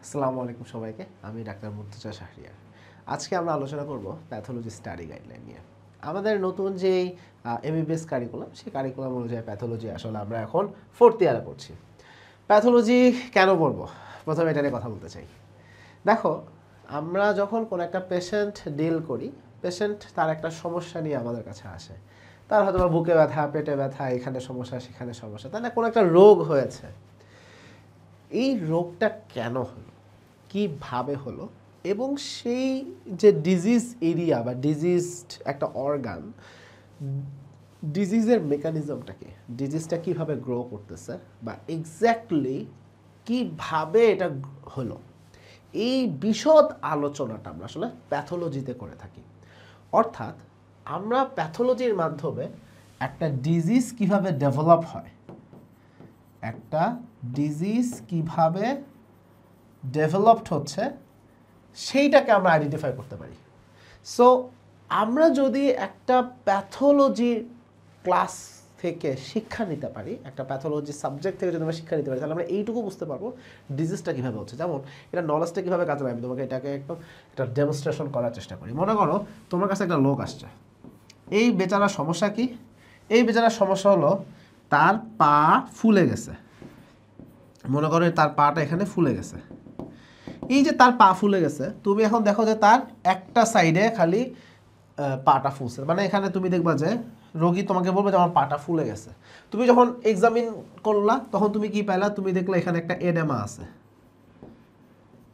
আসসালামু আলাইকুম সবাইকে। আমি ডাক্তার মুর্তজা শাহরিয়ার। আজকে আমরা আলোচনা করব প্যাথোলজি স্টাডি গাইডলাইন নিয়ে। আমাদের নতুন যেই এমবিবিএস কারিকুলাম, সেই কারিকুলাম অনুযায়ী প্যাথোলজি আসলে আমরা এখন 4th ইয়ারে পড়ছি। প্যাথোলজি কেন পড়বো? প্রথমে এটা নিয়ে কথা বলতে চাই। দেখো, আমরা যখন কোনো একটা পেশেন্ট ডিল করি, পেশেন্ট তার একটা সমস্যা নিয়ে আমাদের কাছে আসে। তার হয়তো বুকে ব্যথা, পেটে ব্যথা, এখানে সমস্যা, সেখানে সমস্যা, তাই না? কোনো একটা রোগ হয়েছে। এই রোগটা কেন হলো, কীভাবে হলো, এবং সেই যে ডিজিজ এরিয়া বা ডিজিজড একটা অর্গান, ডিজিজের মেকানিজমটা কি, ডিজিজটা কীভাবে গ্রো করতেছে বা এক্স্যাক্টলি কীভাবে এটা হলো, এই বিশদ আলোচনাটা আমরা আসলে প্যাথোলজিতে করে থাকি। অর্থাৎ আমরা প্যাথোলজির মাধ্যমে একটা ডিজিজ কিভাবে ডেভেলপ হয়, একটা ডিজিজ কিভাবে ডেভেলপড হচ্ছে সেইটাকে আমরা আইডেন্টিফাই করতে পারি। সো আমরা যদি একটা প্যাথোলজি ক্লাস থেকে শিক্ষা নিতে পারি, একটা প্যাথোলজি সাবজেক্ট থেকে যদি আমরা শিক্ষা নিতে পারি, তাহলে আমরা এইটুকু বুঝতে পারবো ডিজিজটা কীভাবে হচ্ছে। যেমন এটা নলেজটা কীভাবে কাজে লাগে, আমি তোমাকে এটাকে একদম একটা ডেমনস্ট্রেশন করার চেষ্টা করি। মনে করো তোমার কাছে একটা লোক আসছে, এই বেচারার সমস্যা কি? এই বেচারার সমস্যা হলো তার পা ফুলে গেছে। মনে করো তার পাটা এখানে ফুলে গেছে। এই যে তার পা ফুলে গেছে, তুমি এখন দেখো যে তার একটা সাইডে খালি পাটা ফুলছে, মানে এখানে তুমি দেখবা যে রোগী তোমাকে বলবে যে আমার পাটা ফুলে গেছে। তুমি যখন এক্সামিন করলা তখন তুমি কি পাইলা? তুমি দেখলা এখানে একটা এডেমা আছে,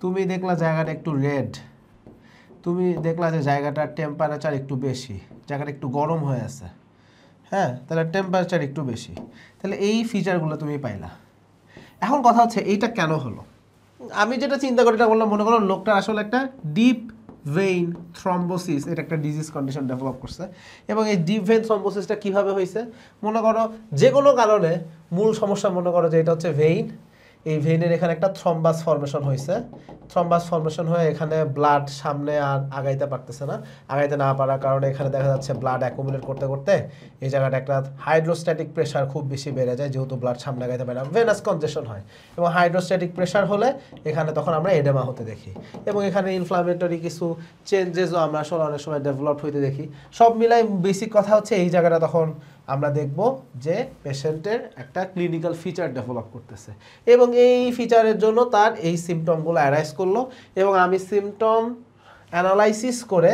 তুমি দেখলা জায়গাটা একটু রেড, তুমি দেখলা যে জায়গাটার টেম্পারেচার একটু বেশি, জায়গাটা একটু গরম হয়ে আছে। হ্যাঁ, তাহলে টেম্পারেচার একটু বেশি, তাহলে এই ফিচারগুলো তুমি পাইলা। এখন কথা হচ্ছে এইটা কেন হলো? আমি যেটা চিন্তা করি এটা বললাম, মনে করো লোকটা আসলে একটা ডিপ ভেইন থ্রম্বোসিস, এটা একটা ডিজিজ কন্ডিশন ডেভেলপ করছে। এবং এই ডিপ ভেইন থ্রম্বোসিসটা কীভাবে হয়েছে? মনে করো যে কোনো কারণে মূল সমস্যা, মনে করো যে এটা হচ্ছে ভেইন, এই ভেইনের এখানে একটা থ্রম্বাস ফর্মেশন হয়েছে। থ্রম্বাস ফর্মেশন হয়ে এখানে ব্লাড সামনে আর আগাইতে পারতেছে না। আগাইতে না পারার কারণে এখানে দেখা যাচ্ছে ব্লাড অ্যাকুমুলেট করতে করতে এই জায়গাটা একটা হাইড্রোস্ট্যাটিক প্রেশার খুব বেশি বেড়ে যায়, যেহেতু ব্লাড সামনে আগাইতে পারে না, ভেনাস কনজেশন হয়। এবং হাইড্রোস্ট্যাটিক প্রেশার হলে এখানে তখন আমরা এডেমা হতে দেখি। এবং এখানে ইনফ্লামেটরি কিছু চেঞ্জেসও আমরা আসলে অনেক সময় ডেভেলপ হইতে দেখি। সব মিলাই বেসিক কথা হচ্ছে এই জায়গাটা তখন আমরা দেখব যে পেশেন্টের একটা ক্লিনিক্যাল ফিচার ডেভেলপ করতেছে, এবং এই ফিচারের জন্য তার এই সিমটমগুলো অ্যারাইজ করলো, এবং আমি সিমটম অ্যানালাইসিস করে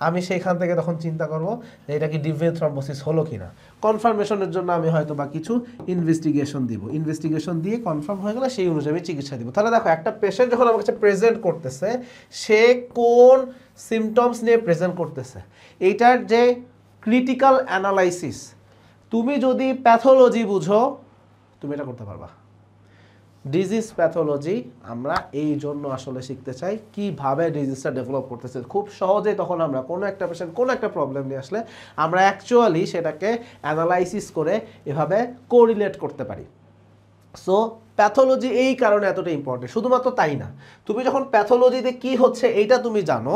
আমি সেইখান থেকে তখন চিন্তা করব যে এটা কি ডিপ ভেইন থ্রম্বোসিস হলো কি না। কনফার্মেশনের জন্য আমি হয়তো বা কিছু ইনভেস্টিগেশন দিব, ইনভেস্টিগেশন দিয়ে কনফার্ম হয়ে গেলে সেই অনুযায়ী আমি চিকিৎসা দিব। তাহলে দেখো, একটা পেশেন্ট যখন আমার কাছে প্রেজেন্ট করতেছে, সে কোন সিমটমস নিয়ে প্রেজেন্ট করতেছে, এইটার যে ক্রিটিক্যাল অ্যানালাইসিস, তুমি যদি প্যাথোলজি বুঝো তুমি এটা করতে পারবা। ডিজিজ প্যাথোলজি আমরা এই জন্য আসলে শিখতে চাই, কিভাবে ডিজিজটা ডেভেলপ করতেছে। খুব সহজেই তখন আমরা কোনো একটা পেশেন্ট কোনো একটা প্রবলেম নিয়ে আসলে আমরা অ্যাকচুয়ালি সেটাকে অ্যানালাইসিস করে এভাবে কোরিলেট করতে পারি। সো প্যাথোলজি এই কারণে এতটা ইম্পর্টেন্ট। শুধুমাত্র তাই না, তুমি যখন প্যাথোলজিতে কি হচ্ছে এইটা তুমি জানো,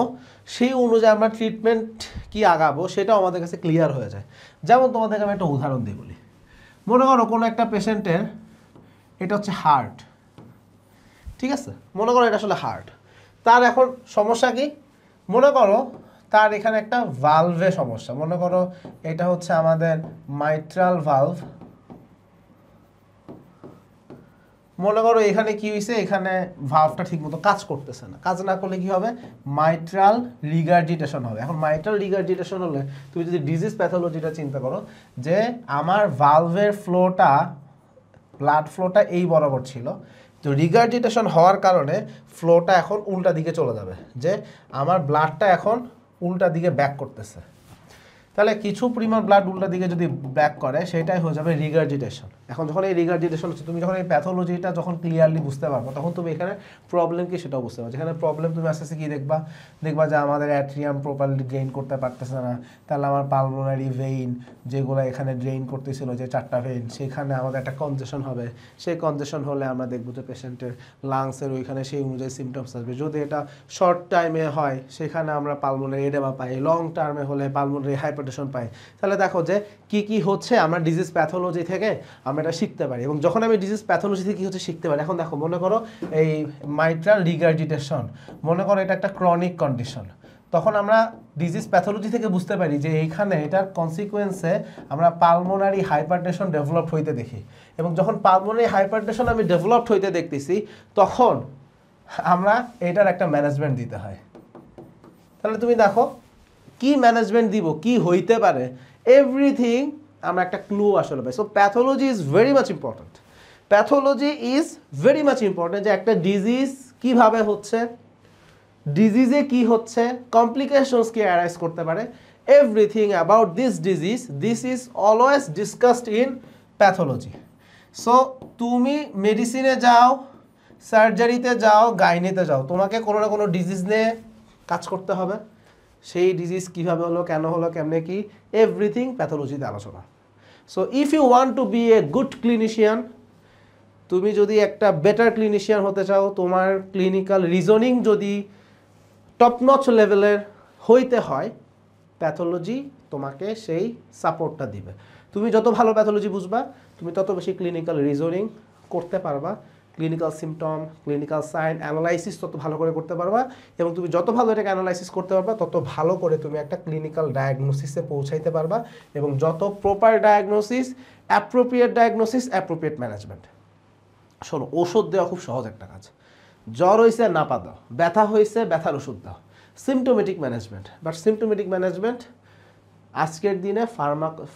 সেই অনুযায়ী আমরা ট্রিটমেন্ট কি আগাবো সেটাও আমাদের কাছে ক্লিয়ার হয়ে যায়। যেমন তোমাদেরকে আমি একটা উদাহরণ দিয়ে বলি। মনে করো কোনো একটা পেশেন্টের এটা হচ্ছে হার্ট, ঠিক আছে? মনে করো এটা আসলে হার্ট, তার এখন সমস্যা কি? মনে করো তার এখানে একটা ভালভে সমস্যা। মনে করো এটা হচ্ছে আমাদের মাইট্রাল ভালভ। মনে করো এখানে কি হয়েছে, এখানে ভালভটা ঠিকমতো কাজ করতেছে না। কাজ না করলে কি হবে? মাইট্রাল রিগার্জিটেশন হবে। এখন মাইট্রাল রিগার্জিটেশন হলে তুমি যদি ডিজিজ প্যাথোলজিটা চিন্তা করো, যে আমার ভালভের ফ্লোটা, ব্লাড ফ্লোটা এই বরাবর ছিল, তো রিগার্জিটেশন হওয়ার কারণে ফ্লোটা এখন উল্টা দিকে চলে যাবে, যে আমার ব্লাডটা এখন উল্টা দিকে ব্যাক করতেছে। তাহলে কিছু পরিমাণ ব্লাড উল্টা দিকে যদি ব্যাক করে, সেটাই হয়ে যাবে রিগার্জিটেশন। এখন যখন এই রিগার্জিটেশন হচ্ছে, তুমি যখন এই প্যাথোলজিটা যখন ক্লিয়ারলি বুঝতে পারবো, তখন তুমি এখানে প্রবলেম কি সেটাও বুঝতে পারছো। এখানে প্রবলেম তুমি আস্তে আস্তে কী দেখবা? দেখবা যে আমাদের অ্যাট্রিয়াম প্রপারলি ড্রেইন করতে পারতেছে না। তাহলে আমার পালমোনারি ভেইন যেগুলো এখানে ড্রেইন করতেছিল, যে 4টা ভেইন, সেখানে আমাদের একটা কনজেশন হবে। সেই কনজেশন হলে আমরা দেখবো যে পেশেন্টের লাংসের ওইখানে সেই অনুযায়ী সিমটমস আসবে। যদি এটা শর্ট টাইমে হয়, সেখানে আমরা পালমোনারি এডেমা পাই। লং টার্মে হলে পালমোনারি হাইপারটেনশন পাই। তাহলে দেখো যে কি কি হচ্ছে, আমরা ডিজিজ প্যাথোলজি থেকে আমরা আমরা এটা শিখতে পারি। এবং যখন আমি ডিজিজ প্যাথোলজি থেকে কী হচ্ছে শিখতে পারি, এখন দেখো মনে করো এই মাইট্রাল রিগার্জিটেশন, মনে করো এটা একটা ক্রনিক কন্ডিশন, তখন আমরা ডিজিজ প্যাথোলজি থেকে বুঝতে পারি যে এইখানে এটার কনসিকুয়েন্সে আমরা পালমোনারি হাইপারটেনশন ডেভেলপ হইতে দেখি। এবং যখন পালমোনারি হাইপারটেনশন আমি ডেভেলপড হইতে দেখতেছি, তখন আমরা এটার একটা ম্যানেজমেন্ট দিতে হয়। তাহলে তুমি দেখো কি ম্যানেজমেন্ট দিব, কি হইতে পারে, এভরিথিং আমরা একটা ক্লু আসলে পাই। So pathology is very much important. Pathology is very much important, যে একটা ডিজিজ কিভাবে হচ্ছে, ডিজিজে কি হচ্ছে, কমপ্লিকেশনস কি অ্যারাইজ করতে পারে, everything about this disease, this is always discussed in pathology. So তুমি মেডিসিনে যাও, সার্জারিতে যাও, গাইনিতে যাও, তোমাকে কোনো না কোনো ডিজিজ নিয়ে কাজ করতে হবে। সেই ডিজিজ কীভাবে হলো, কেন হলো, কেমনে কি, এভরিথিং প্যাথোলজিতে আলোচনা। So if you want to be a good clinician, তুমি যদি একটা বেটার ক্লিনিশিয়ান হতে চাও, তোমার ক্লিনিক্যাল রিজনিং যদি টপ নচ লেভেলের হইতে হয়, প্যাথোলজি তোমাকে সেই সাপোর্টটা দিবে। তুমি যত ভালো প্যাথোলজি বুঝবা, তুমি তত বেশি ক্লিনিক্যাল রিজনিং করতে পারবা, clinical symptom, clinical sign analysis তত ভালো করে করতে পারবা। এবং তুমি যত ভালো এটাকে অ্যানালাইসিস করতে পারবা, তত ভালো করে তুমি একটা ক্লিনিক্যাল ডায়াগনোসিসে পৌঁছাইতে পারবা। এবং যত proper diagnosis, appropriate diagnosis, appropriate management. শোনো, ওষুধ দেওয়া খুব সহজ একটা কাজ। জ্বর হয়েছে নাপা দাও, ব্যথা হয়েছে ব্যথার ওষুধ দাও, symptomatic management. But symptomatic management আজকের দিনে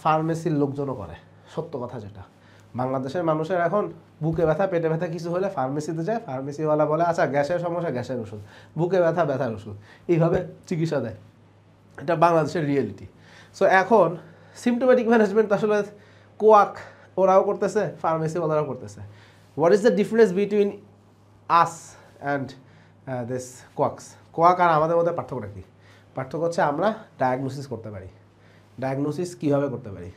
ফার্মেসির লোকজনও করে, সত্য কথা যেটা। বাংলাদেশের মানুষের এখন বুকে ব্যথা, পেটে ব্যথা কিছু হলে ফার্মেসিতে যায়, ফার্মেসিওয়ালা বলে আচ্ছা গ্যাসের সমস্যা, গ্যাসের ওষুধ, বুকে ব্যথা, ব্যথার ওষুধ, এইভাবে চিকিৎসা দেয়। এটা বাংলাদেশের রিয়েলিটি। সো এখন সিমটোমেটিক ম্যানেজমেন্ট আসলে কোয়াক ওরাও করতেছে, ফার্মেসিওয়ালারাও করতেছে। What is the difference between us and this quacks? Quack আর আমাদের মধ্যে পার্থক্যটা কী? পার্থক্য হচ্ছে আমরা ডায়াগনোসিস করতে পারি। ডায়াগনোসিস কীভাবে করতে পারি?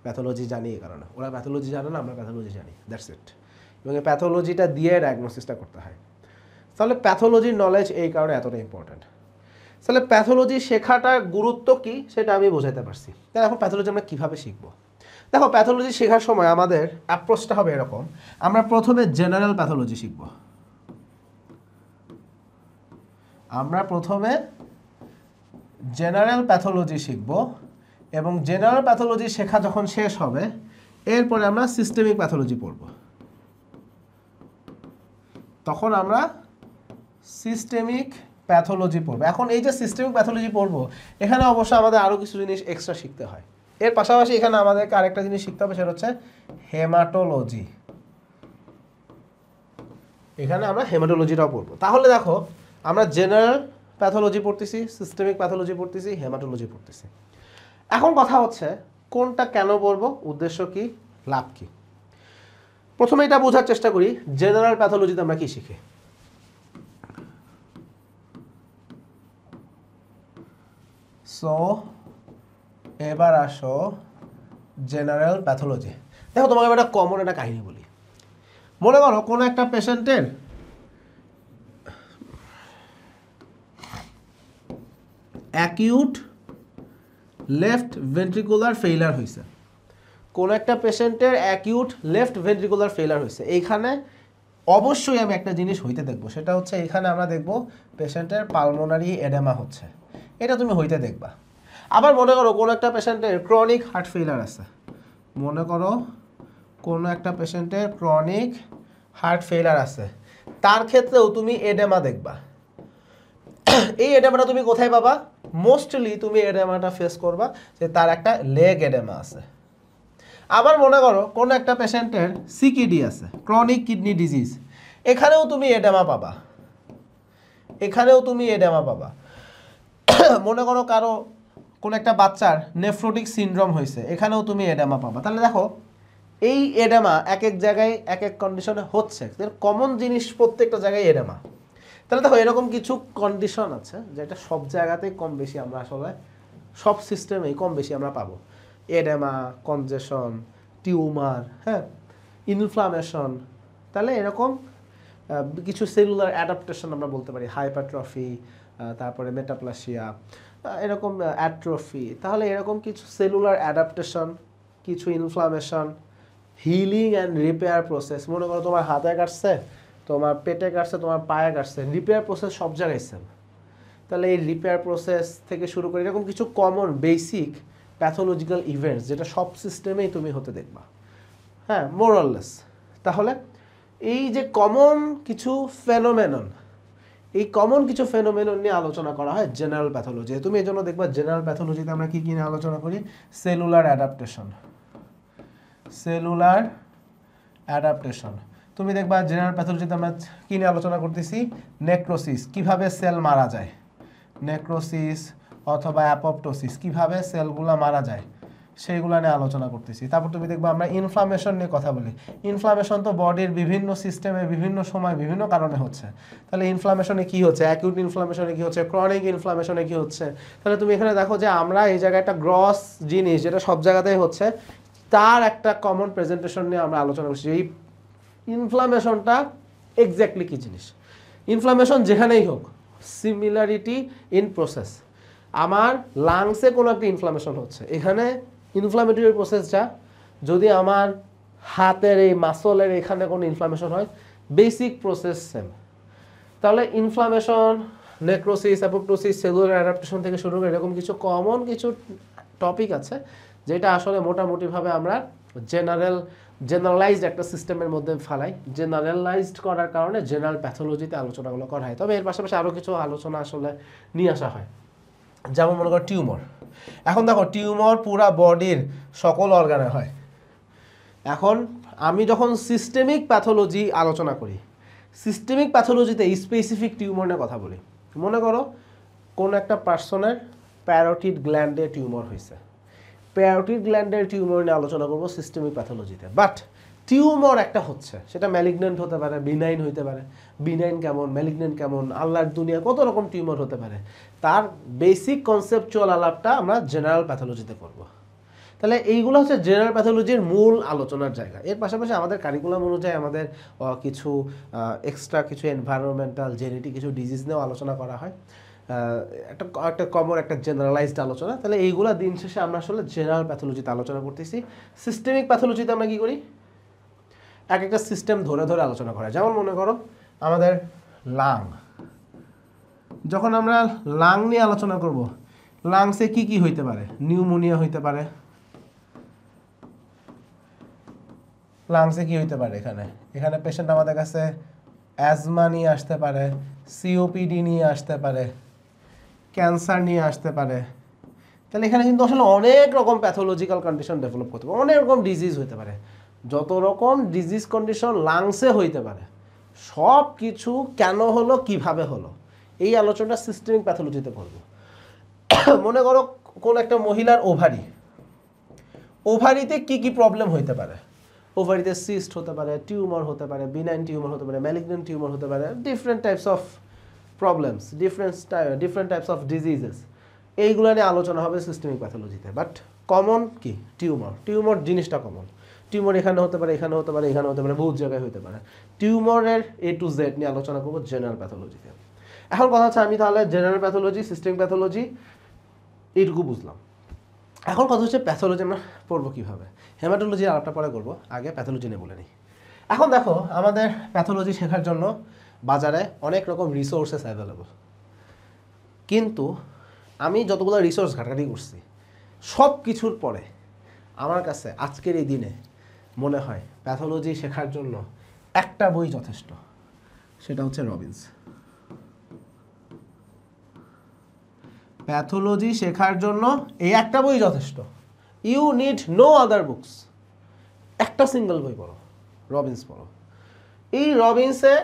প্যাথোলজি জানি, এই কারণে। ওরা প্যাথোলজি জানে না, আমরা প্যাথোলজি জানি, দ্যাটস ইট। এবং এই প্যাথোলজিটা দিয়ে ডায়াগনোসিসটা করতে হয়। তাহলে প্যাথোলজির নলেজ এই কারণে এতটা ইম্পর্ট্যান্ট। তাহলে প্যাথোলজি শেখাটার গুরুত্ব কী সেটা আমি বোঝাতে পারছি। তাহলে এখন প্যাথোলজি আমরা কীভাবে শিখবো? দেখো, প্যাথোলজি শেখার সময় আমাদের অ্যাপ্রোচটা হবে এরকম। আমরা প্রথমে জেনারেল প্যাথোলজি শিখব। আমরা প্রথমে জেনারেল প্যাথোলজি শিখব, এবং জেনারেল প্যাথোলজি শেখা যখন শেষ হবে, এরপরে আমরা সিস্টেমিক প্যাথোলজি পড়ব। তখন আমরা সিস্টেমিক প্যাথোলজি পড়ব। এখন এই যে সিস্টেমিক প্যাথোলজি পড়ব, এখানে অবশ্য আমাদের আরও কিছু জিনিস এক্সট্রা শিখতে হয়। এর পাশাপাশি এখানে আমাদেরকে আরেকটা জিনিস শিখতে হবে, সেটা হচ্ছে হেমাটোলজি। এখানে আমরা হেমাটোলজিটাও পড়বো। তাহলে দেখো, আমরা জেনারেল প্যাথোলজি পড়তেছি, সিস্টেমিক প্যাথোলজি পড়তেছি, হেমাটোলজি পড়তেছি। এখন কথা হচ্ছে কোনটা কেন পড়বো, উদ্দেশ্য কি, লাভ কি? প্রথমে এটা বোঝার চেষ্টা করি, জেনারেল প্যাথোলজিতে আমরা কি শিখি। সো এবার আসো জেনারেল প্যাথোলজি। দেখো, তোমাকে একটা কমন একটা কাহিনী বলি। মনে করো কোনো একটা পেশেন্টের অ্যাকিউট লেফট ভেন্ট্রিকুলার ফেইলার হয়েছে। কোনো একটা পেশেন্টের অ্যাকিউট লেফট ভেন্ট্রিকুলার ফেইলার হয়েছে। এইখানে অবশ্যই আমি একটা জিনিস হইতে দেখবো, সেটা হচ্ছে এখানে আমরা দেখবো পেশেন্টের পালমোনারি এডেমা হচ্ছে, এটা তুমি হইতে দেখবা। আবার মনে করো কোনো একটা পেশেন্টের ক্রনিক হার্ট ফেইলার আছে। মনে করো কোনো একটা পেশেন্টের ক্রনিক হার্ট ফেইলার আছে, তার ক্ষেত্রেও তুমি এডেমা দেখবা। এই এডেমাটা তুমি কোথায় পাবা? মোস্টলি তুমি এডেমাটা ফেস করবা যে তার একটা লেগ এডেমা আছে। আবার মনে করো কোনো একটা পেশেন্টের সিকিডি আছে, ক্রনিক কিডনি ডিজিজ, এখানেও তুমি এডেমা পাবা, এখানেও তুমি এডেমা পাবা। মনে করো কারো কোনো একটা বাচ্চার নেফ্রোটিক সিনড্রোম হয়েছে, এখানেও তুমি এডেমা পাবা। তাহলে দেখো, এই এডেমা এক এক জায়গায় এক এক কন্ডিশনে হচ্ছে, কমন জিনিস প্রত্যেকটা জায়গায় এডেমা। তাহলে দেখো, এরকম কিছু কন্ডিশন আছে যেটা সব জায়গাতেই কম বেশি আমরা আসলে সব সিস্টেমেই কম বেশি আমরা পাবো। এডেমা, কনজেশন, টিউমার, হ্যাঁ, ইনফ্লামেশন। তাহলে এরকম কিছু সেলুলার অ্যাডাপ্টেশন আমরা বলতে পারি, হাইপারট্রফি, তারপরে মেটাপ্লাসিয়া, এরকম অ্যাট্রফি। তাহলে এরকম কিছু সেলুলার অ্যাডাপ্টেশন, কিছু inflammation, healing and repair process, মনে করো তোমার হাতে কাটছে, তোমার পেটে কাটছে, তোমার পায়ে কাটছে, রিপেয়ার প্রসেস সব জায়গায় সেম। তাহলে এই রিপেয়ার প্রসেস থেকে শুরু করে এরকম কিছু কমন বেসিক প্যাথোলজিক্যাল ইভেন্টস যেটা সব সিস্টেমেই তুমি হতে দেখবা, হ্যাঁ, মোরাললেস। তাহলে এই যে কমন কিছু ফেনোমেনন, এই কমন কিছু ফেনোমেনন নিয়ে আলোচনা করা হয় জেনারেল প্যাথোলজি। তুমি এই জন্য দেখবা জেনারেল প্যাথোলজিতে আমরা কি নিয়ে আলোচনা করি? Cellular adaptation, cellular adaptation. তুমি দেখবা জেনারেল প্যাথোলজিতে আমরা কি নিয়ে আলোচনা করতেছি? নেক্রোসিস, কিভাবে সেল মারা যায়, নেক্রোসিস অথবা অ্যাপোপ্টোসিস, কিভাবে সেলগুলো মারা যায় সেইগুলো নিয়ে আলোচনা করতেছি। তারপর তুমি দেখবা আমরা ইনফ্লামেশন নিয়ে কথা বলি। ইনফ্লামেশন তো বডির বিভিন্ন সিস্টেমে বিভিন্ন সময় বিভিন্ন কারণে হচ্ছে। তাহলে ইনফ্লামেশনে কি হচ্ছে, অ্যাকিউট ইনফ্লামেশনে কি হচ্ছে, ক্রনিক ইনফ্লামেশনে কি হচ্ছে। তাহলে তুমি এখানে দেখো যে আমরা এই জায়গায় একটা গ্রস জিনিস যেটা সব জায়গাতেই হচ্ছে, তার একটা কমন প্রেজেন্টেশন নিয়ে আমরা আলোচনা করছি। এই ইনফ্লামেশনটা এক্স্যাক্টলি কী জিনিস। ইনফ্লামেশন যেখানেই হোক, সিমিলারিটি ইন প্রসেস। আমার লাংসে কোনো একটা ইনফ্লামেশন হচ্ছে, এখানে ইনফ্লামেটরি প্রসেসটা যদি আমার হাতের এই মাসলের এখানে কোনো ইনফ্লামেশন হয়, বেসিক প্রসেস সেম। তাহলে inflammation, necrosis, apoptosis, cellular adaptation থেকে শুরু করে এরকম কিছু কমন কিছু টপিক আছে যেটা আসলে মোটামুটিভাবে আমরা জেনারেলাইজড একটা সিস্টেমের মধ্যে ফেলাই। জেনারেলাইজড করার কারণে জেনারেল প্যাথোলজিতে আলোচনাগুলো করা হয়। তবে এর পাশাপাশি আরও কিছু আলোচনা আসলে নিয়ে আসা হয়, যেমন মনে করো টিউমার। এখন দেখো টিউমার পুরা বডির সকল অর্গানে হয়। এখন আমি যখন সিস্টেমিক প্যাথোলজি আলোচনা করি, সিস্টেমিক প্যাথোলজিতে স্পেসিফিক টিউমার নিয়ে কথা বলি। মনে করো কোনো একটা পার্সনের প্যারোটিড গ্ল্যান্ডে টিউমার হয়েছে, প্যারোটিড গ্ল্যান্ডের টিউমার নিয়ে আলোচনা করবো সিস্টেমিক প্যাথোলজিতে। বাট টিউমার একটা হচ্ছে, সেটা ম্যালিগন্যান্ট হতে পারে, বিনাইন হতে পারে। বিনাইন কেমন, ম্যালিগন্যান্ট কেমন, আল্লাহর দুনিয়া কত রকম টিউমার হতে পারে, তার বেসিক কনসেপচুয়াল আলাপটা আমরা জেনারেল প্যাথোলজিতে করব। তাহলে এইগুলো হচ্ছে জেনারেল প্যাথোলজির মূল আলোচনার জায়গা। এর পাশাপাশি আমাদের কারিকুলাম অনুযায়ী আমাদের কিছু এক্সট্রা কিছু এনভায়রনমেন্টাল জেনেটিক কিছু ডিজিজ নিয়েও আলোচনা করা হয়, একটা কমন একটা জেনারেলাইজড আলোচনা। তাহলে এইগুলো দিন শেষে আমরা আসলে জেনারেল প্যাথোলজিতে আলোচনা করতেছি। সিস্টেমিক প্যাথোলজিতে আমরা কি করি? এক একটা সিস্টেম ধরে ধরে আলোচনা করা। যেমন মনে করো আমাদের লাং, যখন আমরা লাং নিয়ে আলোচনা করব, লাংসে কি কি হইতে পারে? নিউমোনিয়া হইতে পারে। লাংসে কি হইতে পারে? এখানে পেশেন্ট আমাদের কাছে অ্যাজমা নিয়ে আসতে পারে, সিওপিডি নিয়ে আসতে পারে, ক্যান্সার নিয়ে আসতে পারে। তাহলে এখানে কিন্তু আসলে অনেক রকম প্যাথোলজিক্যাল কন্ডিশন ডেভেলপ করতে পারে, অনেক রকম ডিজিজ হইতে পারে। যত রকম ডিজিজ কন্ডিশন লাংসে হইতে পারে, সব কিছু কেন হলো, কিভাবে হলো, এই আলোচনাটা সিস্টেমিক প্যাথোলজিতে করব। মনে করো কোন একটা মহিলার ওভারি, ওভারিতে কি কি প্রবলেম হইতে পারে? ওভারিতে সিস্ট হতে পারে, টিউমার হতে পারে, বিনাইন টিউমার হতে পারে, ম্যালিগন্যান্ট টিউমার হতে পারে, different types of problems, different types of diseases, এইগুলো নিয়ে আলোচনা হবে সিস্টেমিক প্যাথোলজিতে। বাট কমন কি? টিউমার। টিউমার জিনিসটা কমন। টিউমার এখানে হতে পারে, এখানে হতে পারে, এখানে হতে পারে, বহুত জায়গায় হতে পারে। টিউমারের A to Z নিয়ে আলোচনা করবো জেনারেল প্যাথোলজিতে। এখন কথা হচ্ছে আমি তাহলে জেনারেল প্যাথোলজি, সিস্টেমিক প্যাথোলজি এইটুকু বুঝলাম। এখন কথা হচ্ছে প্যাথোলজি আমরা পড়বো কীভাবে। হেমাটোলজি আলাপটা পরে করবো, আগে প্যাথোলজি নিয়ে বলে নিই। এখন দেখো আমাদের প্যাথোলজি শেখার জন্য বাজারে অনেক রকম রিসোর্সেস অ্যাভেলেবল, কিন্তু আমি যতগুলো রিসোর্স ঘাটাঘাটি করছি সব কিছুর পরে আমার কাছে আজকের এই দিনে মনে হয় প্যাথোলজি শেখার জন্য একটা বই যথেষ্ট, সেটা হচ্ছে রবিন্স। প্যাথোলজি শেখার জন্য এই একটা বই যথেষ্ট। You need no other books. একটা সিঙ্গেল বই পড়ো, রবিন্স পড়ো। এই রবিন্সে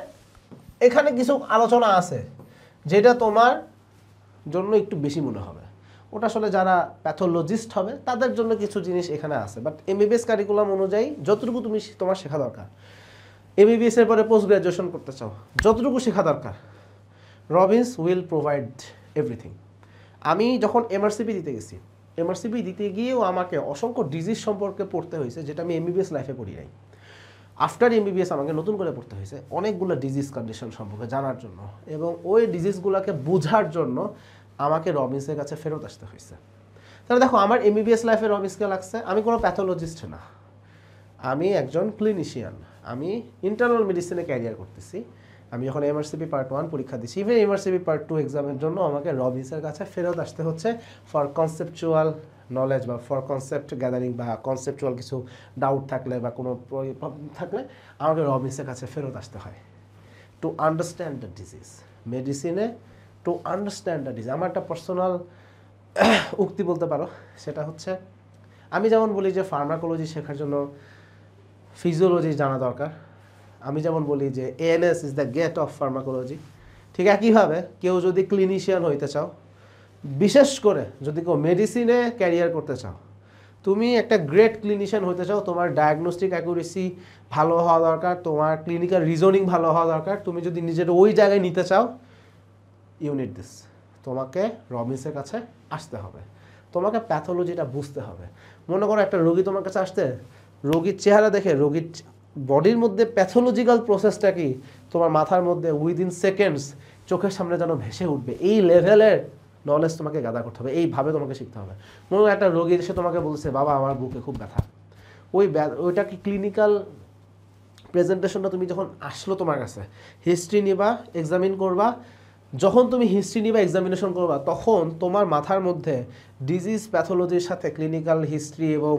এখানে কিছু আলোচনা আছে যেটা তোমার জন্য একটু বেশি মনে হবে, ওটা আসলে যারা প্যাথোলজিস্ট হবে তাদের জন্য কিছু জিনিস এখানে আছে। বাট এমবিবিএস কারিকুলাম অনুযায়ী যতটুকু তোমার শেখা দরকার, এমবিবিএস এর পরে পোস্ট গ্রাজুয়েশন করতে চাও, যতটুকু শেখা দরকার, রবিন্স উইল প্রোভাইড এভরিথিং। আমি যখন এমআরসিপি দিতে গেছি, এমআরসিপি দিতে গিয়েও আমাকে অসংখ্য ডিজিজ সম্পর্কে পড়তে হয়েছে যেটা আমি এমবিবিএস লাইফে পড়ি নাই। আফটার এমবিবিএস আমাকে নতুন করে পড়তে হয়েছে অনেকগুলো ডিজিজ কন্ডিশন সম্পর্কে জানার জন্য, এবং ওই ডিজিজগুলোকে বোঝার জন্য আমাকে রবিন্সের কাছে ফেরত আসতে হয়েছে। তাহলে দেখো আমার এমবিবিএস লাইফে রবিন্সকে লাগছে, আমি কোনো প্যাথোলজিস্ট না, আমি একজন ক্লিনিশিয়ান, আমি ইন্টারনাল মেডিসিনে ক্যারিয়ার করতেছি। আমি যখন এমআরসিপি পার্ট 1 পরীক্ষা দিচ্ছি, ইভেন এমআরসিপি পার্ট 2 এক্সামের জন্য আমাকে রবিন্সের কাছে ফেরত আসতে হচ্ছে ফর কনসেপচুয়াল নলেজ বা ফর কনসেপ্ট গ্যাদারিং বা কনসেপচুয়াল কিছু ডাউট থাকলে বা কোনো প্রবলেম থাকলে আমাকে রবিন্সের কাছে ফেরত আসতে হয় টু আন্ডারস্ট্যান্ড দ্য ডিজিজ। মেডিসিনে টু আন্ডারস্ট্যান্ড দ্য ডিজিজ, আমার একটা পার্সোনাল উক্তি বলতে পারো, সেটা হচ্ছে আমি যেমন বলি যে ফার্মাকোলজি শেখার জন্য ফিজিওলজি জানা দরকার, আমি যেমন বলি যে ANS is the gate of pharmacology, ঠিক একইভাবে কেউ যদি ক্লিনিশিয়ান হইতে চাও, বিশেষ করে যদি কেউ মেডিসিনে ক্যারিয়ার করতে চাও, তুমি একটা গ্রেট ক্লিনিশিয়ান হতে চাও, তোমার ডায়াগনস্টিক অ্যাকুরেসি ভালো হওয়া দরকার, তোমার ক্লিনিক্যাল রিজনিং ভালো হওয়া দরকার, তুমি যদি নিজের ওই জায়গায় নিতে চাও, ইউ নিড দিস, তোমাকে রবিন্সের কাছে আসতে হবে, তোমাকে প্যাথোলজিটা বুঝতে হবে। মনে করো একটা রোগী তোমার কাছে আসতে, রোগীর চেহারা দেখে রোগীর বডির মধ্যে প্যাথোলজিক্যাল প্রসেসটা কি তোমার মাথার মধ্যে উইদিন সেকেন্ডস চোখের সামনে যেন ভেসে উঠবে, এই লেভেলের নলেজ তোমাকে গাদা করতে হবে, এইভাবে তোমাকে শিখতে হবে। মনে হয় একটা রোগী এসে তোমাকে বলছে বাবা আমার বুকে খুব ব্যথা, ওইটা কি ক্লিনিক্যাল প্রেজেন্টেশনটা তুমি যখন আসলো তোমার কাছে, হিস্ট্রি নিবা, এক্সামিন করবা, যখন তুমি হিস্ট্রি নিবা এক্সামিনেশন করবা, তখন তোমার মাথার মধ্যে ডিজিজ প্যাথোলজির সাথে ক্লিনিক্যাল হিস্ট্রি এবং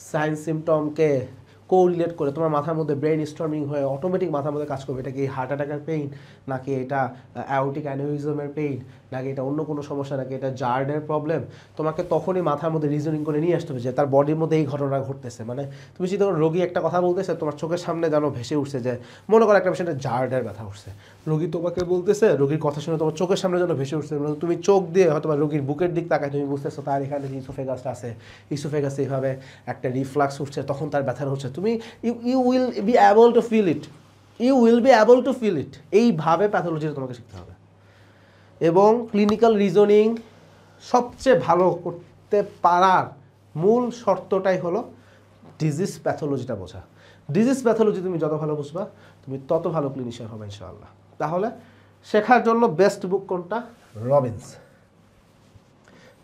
সাইন সিমটমকে কোরিলেট করে তোমার মাথার মধ্যে ব্রেন স্টর্মিং হয়ে অটোমেটিক মাথার মধ্যে কাজ করবে, এটা কি হার্ট অ্যাটাকের পেইন, নাকি এটা অ্যাওরটিক অ্যানিউরিজমের পেইন, নাকি এটা অন্য কোনো সমস্যা, নাকি এটা জার্ডের প্রবলেম, তোমাকে তখনই মাথার মধ্যে রিজনিং করে নিয়ে আসতে হবে যে তার বডির মধ্যে এই ঘটনা ঘটতেছে। মানে তুমি যদি রোগী একটা কথা বলতেছে, তোমার চোখের সামনে যেন ভেসে উঠছে, যে মনে করো একটা পেশেন্টের জার্ডের ব্যথা উঠছে, রোগী তোমাকে বলতেছে, রোগীর কথা শুনে তোমার চোখের সামনে যেন ভেসে উঠছে, তুমি চোখ দিয়ে হয়তো রোগীর বুকের দিক তাকায়, তুমি বুঝতেছো তার এখানে ইসোফেগাসটা আছে, ইসোফেগাসে এইভাবে একটা রিফ্লাক্স উঠছে, তখন তার ব্যথা হচ্ছে, তুমি you will be able to feel it, you will be able to feel it. এইভাবে প্যাথোলজিটা তোমাকে শিখতে হবে। এবং ক্লিনিক্যাল রিজনিং সবচেয়ে ভালো করতে পারার মূল শর্তটাই হলো ডিজিজ প্যাথোলজিটা বোঝা। ডিজিজ প্যাথোলজি তুমি যত ভালো বুঝবা, তুমি তত ভালো ক্লিনিশিয়ান হবে ইনশাআল্লাহ। তাহলে শেখার জন্য বেস্ট বুক কোনটা? Robbins.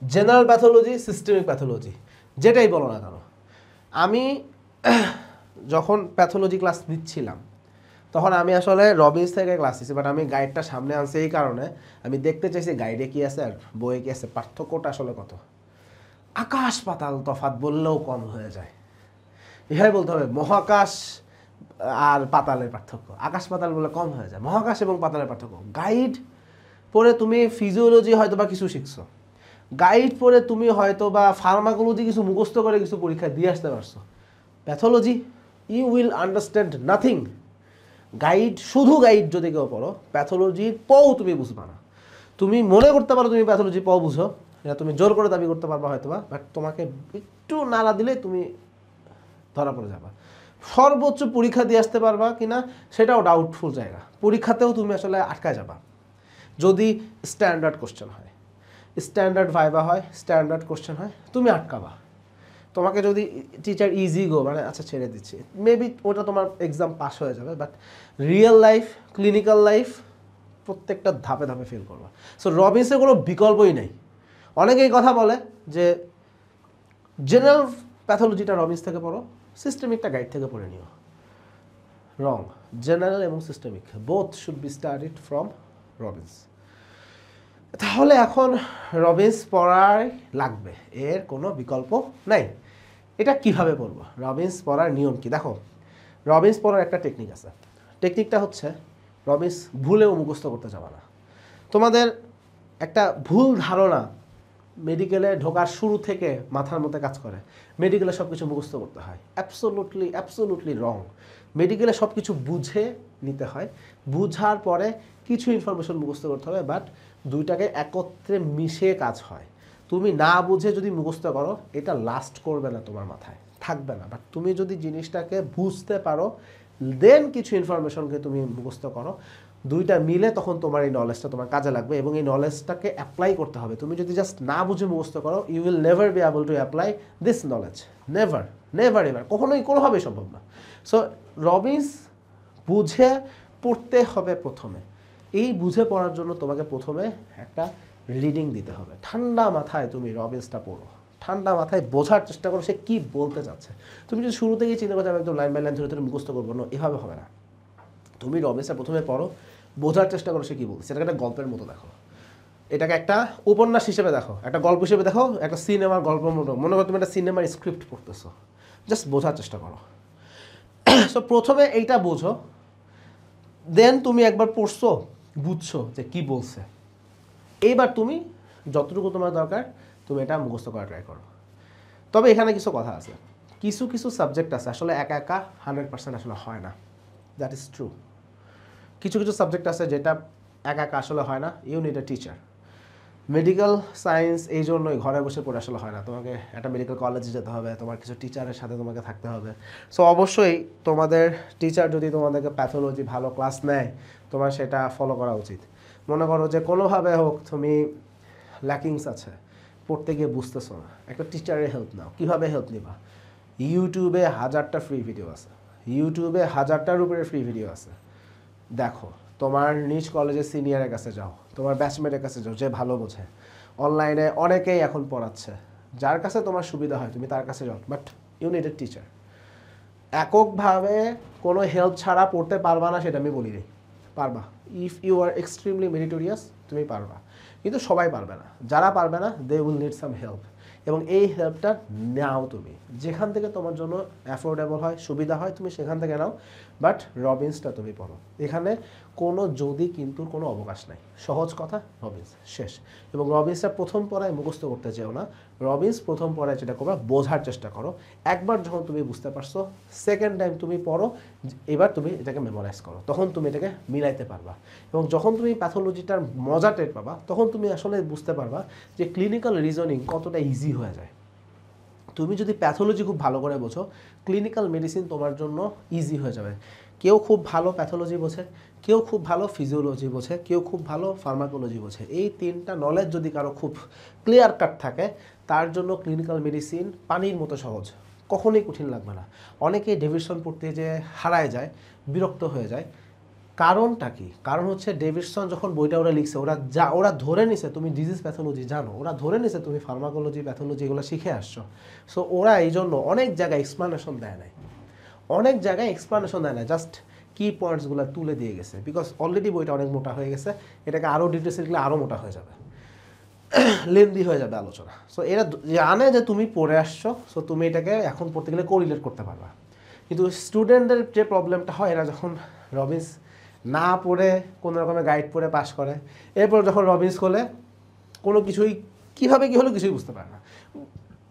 General pathology, systemic pathology, যেটাই বলো না কেন। আমি যখন প্যাথোলজি ক্লাস নিচ্ছিলাম তখন আমি আসলে রবিন্স থেকে ক্লাস নিচ্ছি, বাট আমি গাইডটা সামনে আনছি এই কারণে আমি দেখতে চাইছি গাইডে কি আছে আর বইয়ে কি আছে, পার্থক্যটা আসলে কত। আকাশ পাতাল তফাৎ বললেও কম হয়ে যায়, এভাবে বলতে হবে মহাকাশ আর পাতালের পার্থক্য, আকাশ পাতাল বলে কম হয়ে যায়, মহাকাশ এবং পাতালের পার্থক্য। গাইড পড়ে তুমি ফিজিওলজি হয়তো বা কিছু শিখছো, গাইড পড়ে তুমি হয়তো বা ফার্মাকোলজি কিছু মুখস্থ করে কিছু পরীক্ষা দিয়ে আসতে পারছো, pathology you will understand nothing. Guide, শুধু গাইড যদি কেউ পড়ো, প্যাথোলজির পও তুমি বুঝবা না। তুমি মনে করতে পারো তুমি প্যাথোলজি পও বুঝো, এটা তুমি জোর করে দাবি করতে পারবা হয়তো বা, বাট তোমাকে একটু নাড়া দিলে তুমি ধরা পড়ে যাবা। সর্বোচ্চ পরীক্ষা দিয়ে আসতে পারবা কিনা সেটাও ডাউটফুল জায়গা, পরীক্ষাতেও তুমি আসলে আটকায় যাবা যদি স্ট্যান্ডার্ড কোশ্চেন হয়, স্ট্যান্ডার্ড ভাইবা হয়, স্ট্যান্ডার্ড কোশ্চেন হয়, তুমি আটকাবা। তোমাকে যদি টিচার ইজি গো মানে আচ্ছা ছেড়ে দিচ্ছে, মেবি ওটা তোমার এক্সাম পাস হয়ে যাবে, but real life, clinical life প্রত্যেকটা ধাপে ধাপে ফেল করবা। সো রবিন্সের কোনো বিকল্পই নেই। অনেকেই কথা বলে যে জেনারেল প্যাথোলজিটা রবিন্স থেকে পড়ো, সিস্টেমিকটা গাইড থেকে পড়ে নিও। রং। জেনারেল এবং systemic both should be studied from Robbins. তাহলে এখন রবিন্স পড়াই লাগবে, এর কোনো বিকল্প নাই। এটা কিভাবে পড়বো? রবিন্স পড়ার নিয়ম কি? দেখো, রবিন্স পড়ার একটা টেকনিক আছে। টেকনিকটা হচ্ছে রবিন্স ভুলেও মুখস্থ করতে যাবা না। তোমাদের একটা ভুল ধারণা মেডিকেলে ঢোকার শুরু থেকে মাথার মধ্যে কাজ করে, মেডিকেলে সব কিছু মুখস্থ করতে হয়। অ্যাবসোলুটলি রং। মেডিকেলে সব কিছু বুঝে নিতে হয়, বুঝার পরে কিছু ইনফরমেশন মুখস্থ করতে হবে, বাট দুইটাকে একত্রে মিশিয়ে কাজ হয়। তুমি না বুঝে যদি মুখস্থ করো, এটা লাস্ট করবে না, তোমার মাথায় থাকবে না। বাট তুমি যদি জিনিসটাকে বুঝতে পারো, দেন কিছু ইনফরমেশনকে তুমি মুখস্থ করো, দুইটা মিলে তখন তোমার এই নলেজটা তোমার কাজে লাগবে এবং এই নলেজটাকে অ্যাপ্লাই করতে হবে। তুমি যদি জাস্ট না বুঝে মুখস্থ করো, you will never be able to apply this knowledge. Never ever, কখনোই কোনোভাবেই সম্ভব না। সো রবিন্স বুঝে পড়তে হবে প্রথমে। এই বুঝে পড়ার জন্য তোমাকে প্রথমে একটা রিডিং দিতে হবে। ঠান্ডা মাথায় তুমি রবিন্সটা পড়ো, ঠান্ডা মাথায় বোঝার চেষ্টা করো সে কী বলতে চাচ্ছে। তুমি যদি শুরু থেকেই চিন্তা করছো আমি একদম লাইন বাই লাইন ধরে ধরে মুখস্থ করবো না, এভাবে হবে না। তুমি রবিন্সটা প্রথমে পড়ো, বোঝার চেষ্টা করো সে কী বলছে, সেটাকে একটা গল্পের মতো দেখো, এটাকে একটা উপন্যাস হিসেবে দেখো, একটা গল্প হিসেবে দেখো, একটা সিনেমার গল্প মতো মনে করো তুমি একটা সিনেমার স্ক্রিপ্ট পড়তেছো, জাস্ট বোঝার চেষ্টা করো। সো প্রথমে এইটা বোঝো, দেন তুমি একবার পড়ছো, বুঝছো যে কী বলছে, এইবার তুমি যতটুকু তোমার দরকার তুমি এটা মুখস্থ করা ট্রাই করো। তবে এখানে কিছু কথা আছে, কিছু কিছু সাবজেক্ট আছে আসলে একা একা 100% আসলে হয় না, দ্যাট ইজ ট্রু। কিছু কিছু সাবজেক্ট আছে যেটা একা একা আসলে হয় না, you need a teacher. Medical science এই জন্যই ঘরে বসে পড়ে আসলে হয় না, তোমাকে একটা মেডিকেল কলেজে যেতে হবে, তোমার কিছু টিচারের সাথে তোমাকে থাকতে হবে। সো অবশ্যই তোমাদের টিচার যদি তোমাদেরকে প্যাথোলজি ভালো ক্লাস নেয় তোমার সেটা ফলো করা উচিত। মনে করো যে কোনোভাবে হোক তুমি ল্যাকিংস আছে, পড়তে গিয়ে বুঝতেছো না, একটা টিচারের হেল্প নাও। কীভাবে হেল্প নিবা? ইউটিউবে 1000টা ফ্রি ভিডিও আছে, ইউটিউবে 1000টার উপরে ফ্রি ভিডিও আছে, দেখো। তোমার নিজ কলেজের সিনিয়রের কাছে যাও, তোমার ব্যাচমেটের কাছে যাও যে ভালো বোঝে, অনলাইনে অনেকেই এখন পড়াচ্ছে, যার কাছে তোমার সুবিধা হয় তুমি তার কাছে যাও, but you need a teacher. এককভাবে কোনো হেল্প ছাড়া পড়তে পারবা না সেটা আমি বলি নি, পারবা। If you are extremely meritorious তুমি পারবা, কিন্তু সবাই পারবে না, যারা পারবে না they will need some help. এবং এই হেল্পটা নাও তুমি, যেখান থেকে তোমার জন্য অ্যাফোর্ডেবল হয়, সুবিধা হয়, তুমি সেখান থেকে নাও। বাট রবিন্সটা তুমি পড়ো, এখানে কোনো যদি কিন্তু কোনো অবকাশ নাই, সহজ কথা রবিন্স শেষ। এবং রবিন্সটা প্রথম পড়ায় মুখস্থ করতে যেও না, রবিন্স প্রথম পড়ায় যেটা করবা বোঝার চেষ্টা করো। একবার যখন তুমি বুঝতে পারছো, সেকেন্ড টাইম তুমি পড়ো, এবার তুমি এটাকে মেমোরাইজ করো, তখন তুমি এটাকে মিলাইতে পারবা। এবং যখন তুমি প্যাথোলজিটার মজা টের পাবা তখন তুমি আসলে বুঝতে পারবা যে ক্লিনিক্যাল রিজনিং কতটা ইজি হয়ে যায়। তুমি যদি প্যাথোলজি খুব ভালো করে বোঝো, ক্লিনিক্যাল মেডিসিন তোমার জন্য ইজি হয়ে যাবে। কেউ খুব ভালো প্যাথোলজি বোঝে, কেউ খুব ভালো ফিজিওলজি বোঝে, কেউ খুব ভালো ফার্মাকোলজি বোঝে। এই তিনটা নলেজ যদি কারো খুব ক্লিয়ার কাট থাকে তার জন্য ক্লিনিক্যাল মেডিসিন পানির মতো সহজ, কখনোই কঠিন লাগবে না। অনেকেই ডেভিডসন পড়তে যে হারায় যায়, বিরক্ত হয়ে যায়। কারণটা কি? কারণ হচ্ছে ডেভিডসন যখন বইটা ওরা লিখছে, ওরা ধরে নিছে তুমি ডিজিজ প্যাথোলজি জানো, ওরা ধরে নিছে তুমি ফার্মাকোলজি প্যাথোলজি এগুলো শিখে আসছো। সো ওরা এই জন্য অনেক জায়গায় এক্সপ্লানেশন দেয় নাই, অনেক জায়গায় এক্সপ্লানেশন দেয় না, জাস্ট কি পয়েন্টসগুলো তুলে দিয়ে গেছে। বিকজ অলরেডি বইটা অনেক মোটা হয়ে গেছে, এটাকে আরও ডিটেলসে লিখলে আরও মোটা হয়ে যাবে, লেন্দি হয়ে যাবে আলোচনা। সো এরা জানে যে তুমি পড়ে আসছো, সো তুমি এটাকে এখন পড়তে গেলে কোরিলেট করতে পারবা। কিন্তু স্টুডেন্টদের যে প্রবলেমটা হয়, এরা যখন রবিন্স না পড়ে কোনো রকমের গাইড পড়ে পাস করে, এরপর যখন রবিন্স খোলে কোনো কিছুই কীভাবে কী হলো কিছুই বুঝতে পারে না।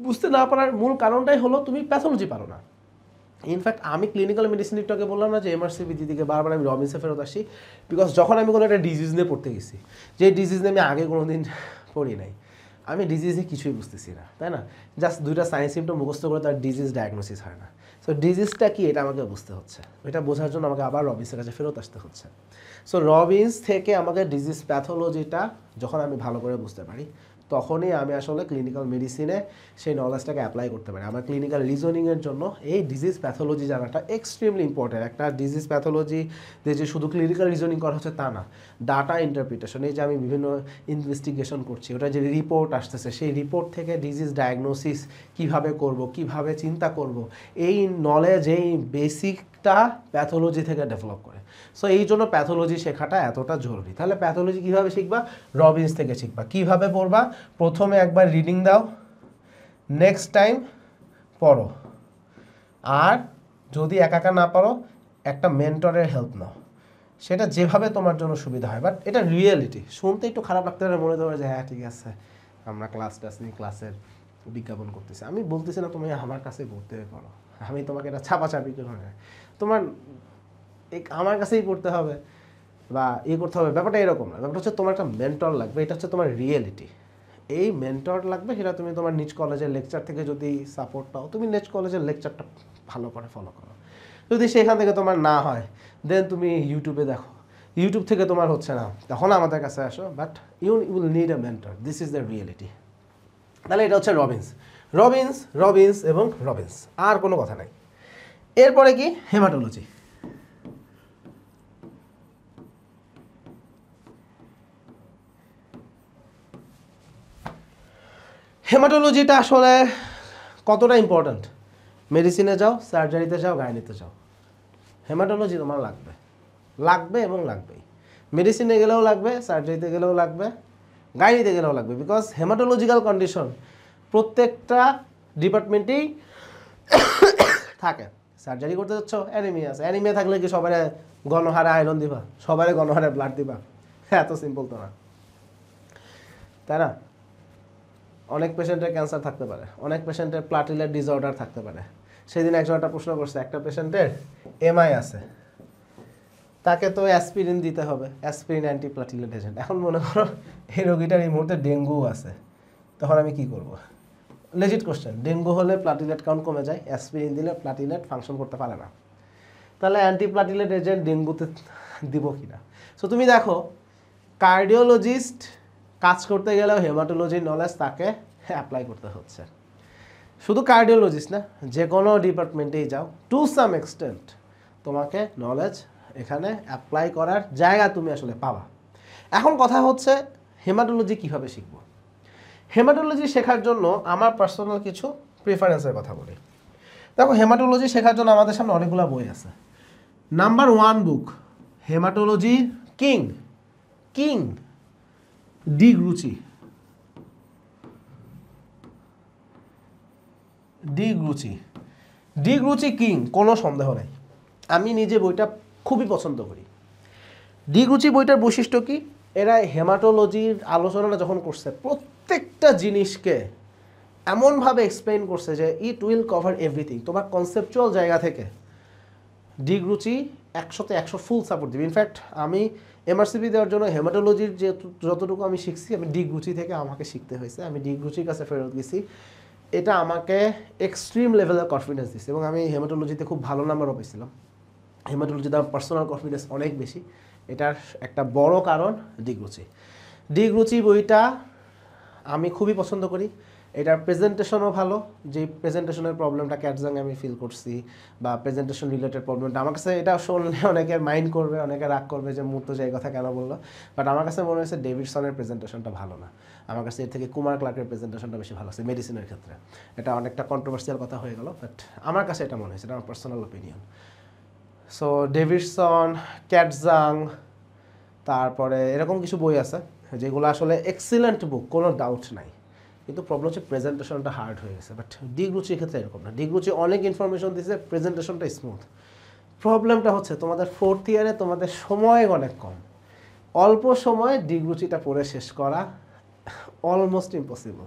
বুঝতে না পারার মূল কারণটাই হলো তুমি প্যাথোলজি পারো না। ইনফ্যাক্ট আমি ক্লিনিক্যাল মেডিসিন একটু বললাম না যে এমআরসিপি দিদিকে বারবার আমি রবিন্সে ফেরত আসি, বিকজ যখন আমি কোনো একটা ডিজিজ নিয়ে পড়তে গেছি, যে ডিজিজ নিয়ে আমি আগে কোনো দিন পড়ি নাই, আমি ডিজিজে কিছুই বুঝতেছি না, তাই না? জাস্ট দুইটা সায়েন্স সিমটম মুখস্থ করে তার ডিজিজ ডায়াগনোসিস হয় না। সো ডিজিজটা কি এটা আমাকে বুঝতে হচ্ছে, এটা বোঝার জন্য আমাকে আবার রবিন্সের কাছে ফেরত আসতে হচ্ছে। সো রবিন্স থেকে আমাকে ডিজিজ প্যাথোলজিটা যখন আমি ভালো করে বুঝতে পারি, তখনই আমি আসলে ক্লিনিক্যাল মেডিসিনে সেই নলেজটাকে অ্যাপ্লাই করতে পারি। আমার ক্লিনিক্যাল রিজনিংয়ের জন্য এই ডিজিজ প্যাথোলজি জানাটা এক্সট্রিমলি ইম্পর্টেন্ট। একটা ডিজিজ প্যাথোলজি যে শুধু ক্লিনিক্যাল রিজনিং করা হচ্ছে তা না, ডাটা ইন্টারপ্রিটেশন, এই যে আমি বিভিন্ন ইনভেস্টিগেশন করছি, ওটা যে রিপোর্ট আসতেছে সেই রিপোর্ট থেকে ডিজিজ ডায়াগনোসিস কীভাবে করব, কিভাবে চিন্তা করব, এই নলেজ, এই বেসিকটা প্যাথোলজি থেকে ডেভেলপ করে। সো এই জন্য প্যাথোলজি শেখাটা এতটা জরুরি। তাহলে প্যাথোলজি কীভাবে শিখবা? রবিন্স থেকে শিখবা। কীভাবে পড়বা? প্রথমে একবার রিডিং দাও, নেক্সট টাইম পড়ো, আর যদি একা না পারো একটা মেন্টরের হেল্প নাও, সেটা যেভাবে তোমার জন্য সুবিধা হয়। বাট এটা রিয়েলিটি, শুনতে একটু খারাপ লাগতে পারে, মনে দেওয়া যে হ্যাঁ ঠিক আছে আমরা ক্লাস নিয়ে ক্লাসের বিজ্ঞাপন করতেছি। আমি বলতেছি না তুমি আমার কাছে পড়তে করো, আমি তোমাকে এটা ছাপাছাপি করে তোমার আমার কাছেই পড়তে হবে বা করতে হবে, ব্যাপারটা এরকম না। ব্যাপারটা হচ্ছে তোমার একটা মেন্টর লাগবে, এটা হচ্ছে তোমার রিয়েলিটি। এই মেন্টর লাগবে, সেটা তুমি তোমার নিজ কলেজের লেকচার থেকে যদি সাপোর্ট পাও, তুমি নিজ কলেজের লেকচারটা ভালো করে ফলো করো। যদি সেখান থেকে তোমার না হয় দেন তুমি ইউটিউবে দেখো, ইউটিউব থেকে তোমার হচ্ছে না তখন আমাদের কাছে আসো। But you will need a mentor, this is the reality. তাহলে এটা হচ্ছে রবিন্স, রবিন্স, রবিন্স এবং রবিন্স, আর কোনো কথা নাই। এরপরে কি? হেমাটোলজি। হেমাটোলজিটা আসলে কতটা ইম্পর্ট্যান্ট? মেডিসিনে যাও, সার্জারিতে যাও, গাইনিতে যাও, হেমাটোলজি তোমার লাগবে, লাগবে এবং লাগবেই। মেডিসিনে গেলেও লাগবে, সার্জারিতে গেলেও লাগবে, গাইনিতে গেলেও লাগবে, বিকজ হেমাটোলজিক্যাল কন্ডিশন প্রত্যেকটা ডিপার্টমেন্টেই থাকে। সার্জারি করতে যাচ্ছ, অ্যানিমিয়া আছে, অ্যানিমিয়া থাকলে কি সবারে গণহারে আয়রন দিবা, সবারে গণহারে ব্লাড দিবা? এত সিম্পল তো না, তাই না? অনেক পেশেন্টের ক্যান্সার থাকতে পারে, অনেক পেশেন্টের প্লাটিলেট ডিসঅর্ডার থাকতে পারে। সেদিন একজন একটা প্রশ্ন করছে, একটা পেশেন্টের এমআই আছে, তাকে তো অ্যাসপিরিন দিতে হবে, অ্যাসপিরিন অ্যান্টিপ্লাটিলেট এজেন্ট। এখন মনে করো এই রোগীটার এই মুহূর্তে ডেঙ্গু আছে, তখন আমি কি করব? Legit question. ডেঙ্গু হলে প্লাটিলেট কাউন্ট কমে যায়, অ্যাসপিরিন দিলে প্লাটিলেট ফাংশন করতে পারে না, তাহলে অ্যান্টিপ্লাটিলেট এজেন্ট ডেঙ্গুতে দিব কিনা? সো তুমি দেখো, কার্ডিওলজিস্ট কাজ করতে গেলেও হেমাটোলজির নলেজ তাকে অ্যাপ্লাই করতে হচ্ছে। শুধু কার্ডিওলজিস্ট না, যে কোনো ডিপার্টমেন্টেই যাও, টু সাম এক্সটেন্ট তোমাকে নলেজ এখানে অ্যাপ্লাই করার জায়গা তুমি আসলে পাবা। এখন কথা হচ্ছে হেমাটোলজি কীভাবে শিখবো? হেমাটোলজি শেখার জন্য আমার পার্সোনাল কিছু প্রেফারেন্সের কথা বলি। দেখো, হেমাটোলজি শেখার জন্য আমাদের সামনে অনেকগুলো বই আছে। নাম্বার 1 বুক, হেমাটোলজি কিং কিং ডিগ্রুচি। ডিগ্রুচি কিং, কোনো সন্দেহ নাই। আমি নিজে বইটা খুবই পছন্দ করি। ডিগ্রুচি বইটার বৈশিষ্ট্য কি? এরা হেমাটোলজির আলোচনাটা যখন করছে, প্রত্যেকটা জিনিসকে এমনভাবে এক্সপ্লেইন করছে যে ইট উইল কভার এভরিথিং। তোমার কনসেপচুয়াল জায়গা থেকে ডিগ্রুচি 100তে 100 ফুল সাপোর্ট দিবে। ইনফ্যাক্ট আমি এমআরসিপি দেওয়ার জন্য হেমাটোলজির যে যতটুকু আমি শিখছি, আমি ডিগ্রুচি থেকে আমাকে শিখতে হয়েছে, আমি ডিগ্রুচির কাছে ফেরত গেছি। এটা আমাকে এক্সট্রিম লেভেলের কনফিডেন্স দিচ্ছে এবং আমি হেমাটোলজিতে খুব ভালো নাম্বারও পেয়েছিলাম। হেমাটোলজিতে আমার পার্সোনাল কনফিডেন্স অনেক বেশি। এটার একটা বড় কারণ ডিগ্রুচি বইটা আমি খুবই পছন্দ করি। এটার প্রেজেন্টেশনও ভালো, যে প্রেজেন্টেশনের প্রবলেমটা ক্যাটজাং আমি ফিল করছি, বা প্রেজেন্টেশন রিলেটেড প্রবলেমটা আমার কাছে, এটা শুনলে অনেকে মাইন্ড করবে, অনেকে রাগ করবে যে মূর্ত যে এই কথা কেন বললো, বাট আমার কাছে মনে হয়েছে ডেভিডসনের প্রেজেন্টেশনটা ভালো না, আমার কাছে এর থেকে কুমার ক্লার্কের প্রেজেন্টেশনটা বেশি ভালো আছে মেডিসিনের ক্ষেত্রে। এটা অনেকটা কন্ট্রোভার্সিয়াল কথা হয়ে গেল, বাট আমার কাছে এটা মনে হয়েছে, এটা আমার পার্সোনাল ওপিনিয়ন। সো ডেভিডসন, ক্যাটজাং, তারপরে এরকম কিছু বই আছে যেগুলো আসলে এক্সিলেন্ট বুক, কোনো ডাউট নাই, কিন্তু প্রবলেম হচ্ছে প্রেজেন্টেশনটা হার্ড হয়ে গেছে। বাট ডিগ্রুচির ক্ষেত্রে এরকম না, ডিগ্রুচি অনেক ইনফরমেশন দিচ্ছে, প্রেজেন্টেশনটা স্মুথ। প্রবলেমটা হচ্ছে তোমাদের 4th ইয়ারে তোমাদের সময় অনেক কম, অল্প সময়ে ডিগ্রুচিটা পড়ে শেষ করা almost impossible,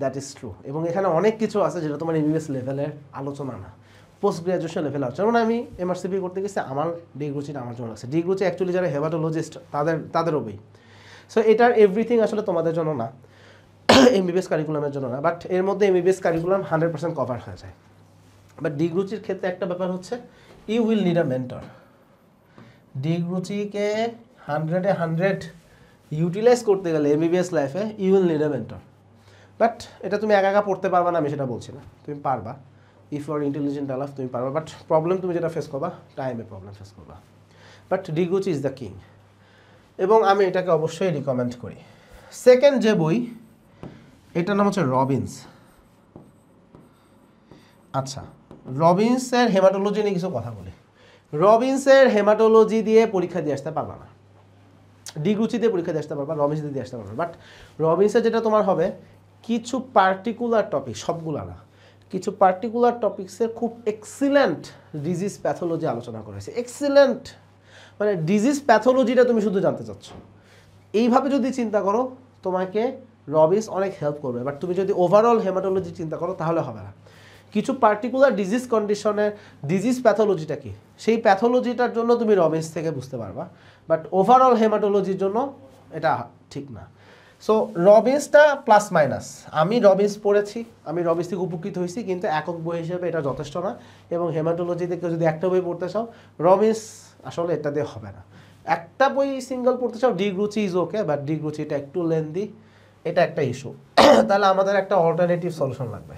that is true. এবং এখানে অনেক কিছু আছে যেটা তোমার এমবিবিএস লেভেলের আলোচনা না, পোস্ট গ্রাজুয়েশন লেভেল আছে। যেমন আমি এমআরসিপি করতে গেছি, আমার ডিগ্রুচিটা আমার জন্য আছে। ডিগ্রুচি অ্যাকচুয়ালি যারা হেমাটোলজিস্ট তাদেরও বই। সো এটার এভরিথিং আসলে তোমাদের জন্য না, এমবিবিএস কারিকুলামের জন্য না, বাট এর মধ্যে এমবিবিএস কারিকুলাম 100% কভার হয়ে যায়। বাট ডিগ্রুচির ক্ষেত্রে একটা ব্যাপার হচ্ছে, you will need a mentor. ডিগ্রুচিকে 100-এ 100 ইউটিলাইজ করতে গেলে এমবিবিএস লাইফে you will need a mentor. But এটা তুমি একা একা পড়তে পারবা না, আমি সেটা বলছি না, তুমি পারবা। ইফ ইউ আর ইন্টেলিজেন্ট আলাফ তুমি পারবা, বাট প্রবলেম তুমি যেটা ফেস করবা, টাইমে প্রবলেম ফেস করবা। বাট ডিগ্রুচি ইজ দ্য কিং, এবং আমি এটাকে অবশ্যই রিকমেন্ড করি। সেকেন্ড যে বই, এটার নাম হচ্ছে রবিন্স। আচ্ছা, রবিন্সের হেমাটোলজি নিয়ে কিছু কথা বলি। রবিন্সের হেমাটোলজি দিয়ে পরীক্ষা দিয়ে আসতে পারবা না, ডিগ্রুচি দিয়ে পরীক্ষা দিয়ে আসতে পারবা, রবিন্স দিয়ে আসতে পারবা। বাট রবিন্সের যেটা তোমার হবে, কিছু পার্টিকুলার টপিক, সবগুলা না, কিছু পার্টিকুলার টপিক্সের খুব এক্সিলেন্ট ডিজিজ প্যাথোলজি আলোচনা করা হয়েছে। এক্সিলেন্ট মানে ডিজিজ প্যাথোলজিটা তুমি শুধু জানতে চাচ্ছ, এইভাবে যদি চিন্তা করো তোমাকে রবিন্স অনেক হেল্প করবে। বাট তুমি যদি ওভারঅল হেমাটোলজি চিন্তা করো তাহলে হবে না। কিছু পার্টিকুলার ডিজিজ কন্ডিশনের ডিজিজ প্যাথোলজিটা কি, সেই প্যাথোলজিটার জন্য তুমি রবিন্স থেকে বুঝতে পারবা, বাট ওভারঅল হেমাটোলজির জন্য এটা ঠিক না। সো রবিন্সটা প্লাস মাইনাস। আমি রবিন্স পড়েছি, আমি রবিন্স থেকে উপকৃত হয়েছি, কিন্তু একক বই হিসেবে এটা যথেষ্ট না। এবং হেমাটোলজি থেকে যদি একটা বই পড়তে চাও, রবিন্স আসলে এটা দিয়ে হবে না। একটা বই সিঙ্গেল পড়তে চাও, ডিগ্রুচি ইজ ওকে, বাট ডিগ্রুচিটা একটু লেন্দি, এটা একটা ইস্যু। তাহলে আমাদের একটা অল্টারনেটিভ সলিউশন লাগবে।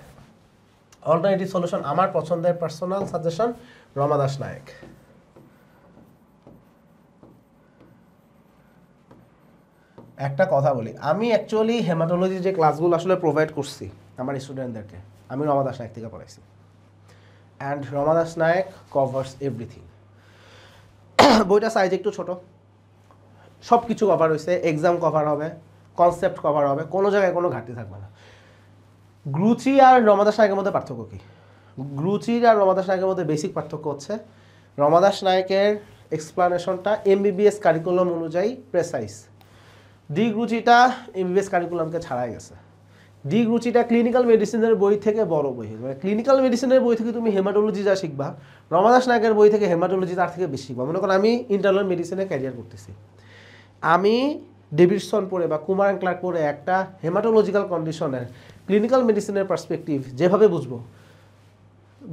অল্টারনেটিভ সলিউশন আমার পছন্দের পার্সোনাল সাজেশন রমা দাস নায়েক। একটা কথা বলি, আমি অ্যাকচুয়ালি হেমাটোলজি যে ক্লাসগুলো আসলে প্রোভাইড করছি আমার স্টুডেন্টদেরকে, আমি রমাদাস নায়ক থেকে পড়াইছি। And Ramadas Nayak covers everything. বইটা সাইজ একটু ছোট, সব কিছু কভার হয়েছে, এক্সাম কভার হবে, কনসেপ্ট কভার হবে, কোনো জায়গায় কোনো ঘাটতি থাকবে না। গ্রুচি আর রমাদাস নায়কের মধ্যে পার্থক্য কী? গ্রুচির আর রমাদাস নায়কের মধ্যে বেসিক পার্থক্য হচ্ছে রমাদাস নায়কের এক্সপ্লানেশনটা এমবিবিএস কারিকুলাম অনুযায়ী প্রেসাইজ, ডি গ্রুচিটা এমবিবিএস কারিকুলামকে ছাড়াই গেছে। ডি গ্রুচিটা ক্লিনিক্যাল মেডিসিনের বই থেকে বড় বই, মানে ক্লিনিক্যাল মেডিসিনের বই থেকে তুমি হেমাটোলজি যা শিখবা, রমাদাস নায়কের বই থেকে হেমাটোলজি তার থেকে বেশি শিখবা। মনে করো আমি ইন্টারনাল মেডিসিনে ক্যারিয়ার করতেছি, আমি ডেভিডসন পড়ে বা কুমার অ্যান্ড ক্লার্ক পড়ে একটা হেমাটোলজিক্যাল কন্ডিশনের ক্লিনিক্যাল মেডিসিনের পার্সপেক্টিভ যেভাবে বুঝবো,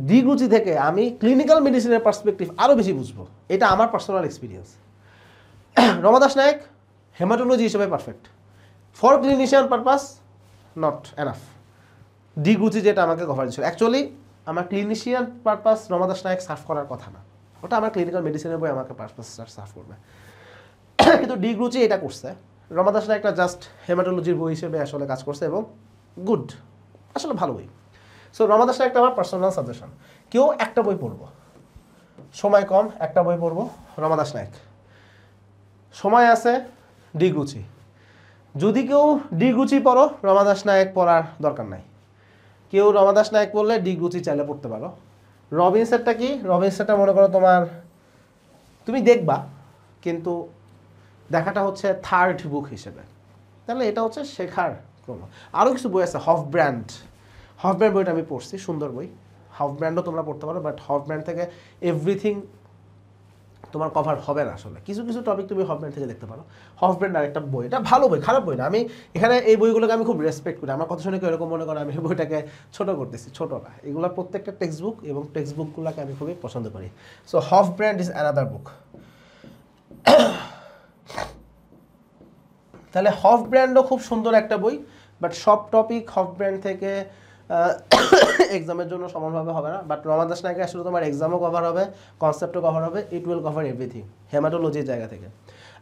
ডি গ্রুচি থেকে আমি ক্লিনিক্যাল মেডিসিনের পার্সপেক্টিভ আরও বেশি বুঝবো। এটা আমার personal experience. Ramadas Nayak haematology হিসেবে perfect, for clinician purpose not enough. De Gruchy যেটা আমাকে কভার দিচ্ছিল, অ্যাকচুয়ালি আমার clinician purpose Ramadas Nayak serve করার কথা না, ওটা আমার ক্লিনিক্যাল মেডিসিনের বই আমাকে পারপাস সার্ভ করবে। কিন্তু ডি গ্রুচি এটা করছে, রমাদাস নায়কটা জাস্ট হেমাটোলজির বই হিসেবে আসলে কাজ করছে এবং গুড, আসলে ভালো বই। সো রমাদাস নায়কটা আমার পার্সোনাল সাজেশন। কেউ একটা বই পড়বো, সময় কম, একটা বই পড়বো রমাদাস নায়ক, সময় আছে ডি গ্রুচি। যদি কেউ ডি গ্রুচি পড়ো, রমাদাস নায়ক পড়ার দরকার নাই। কেউ রমাদাস নায়ক পড়লে ডি গ্রুচি চাইলে পড়তে পারো। রবিনসেটটা কি? রবিনসেটটা মনে করো তোমার, তুমি দেখবা কিন্তু দেখাটা হচ্ছে থার্ড বুক হিসেবে, তাহলে এটা হচ্ছে শেখার ক্রম। আরও কিছু বই আছে, হফ ব্র্যান্ড বইটা আমি পড়ছি, সুন্দর বই। হফ ব্র্যান্ডও তোমরা পড়তে পারো, বাট হফ ব্র্যান্ড থেকে এভরিথিং তোমার কভার হবে না। আসলে কিছু কিছু টপিক তুমি হফ ব্র্যান্ড থেকে দেখতে পারো। হফ ব্র্যান্ড আরেকটা বই, এটা ভালো বই, খারাপ বই না। আমি এখানে এই বইগুলোকে আমি খুব রেসপেক্ট করি। আমার কথা শুনে কেউ এরকম মনে করে আমি এই বইটাকে ছোটো করতেছি, ছোটো না। এগুলো প্রত্যেকটা টেক্সট বুক এবং টেক্সট বুকগুলোকে আমি খুবই পছন্দ করি। So hop brand is another বুক। তাহলে হফ ব্র্যান্ডও খুব সুন্দর একটা বই, বাট সব টপিক হফ ব্র্যান্ড থেকে এক্সামের জন্য সমানভাবে হবে না। বাট রমাদাস নায়কে আসলে তোমার এক্সামও কভার হবে, কনসেপ্টও কভার হবে, ইট উইল কভার এভরিথিং হেমাটোলজির জায়গা থেকে।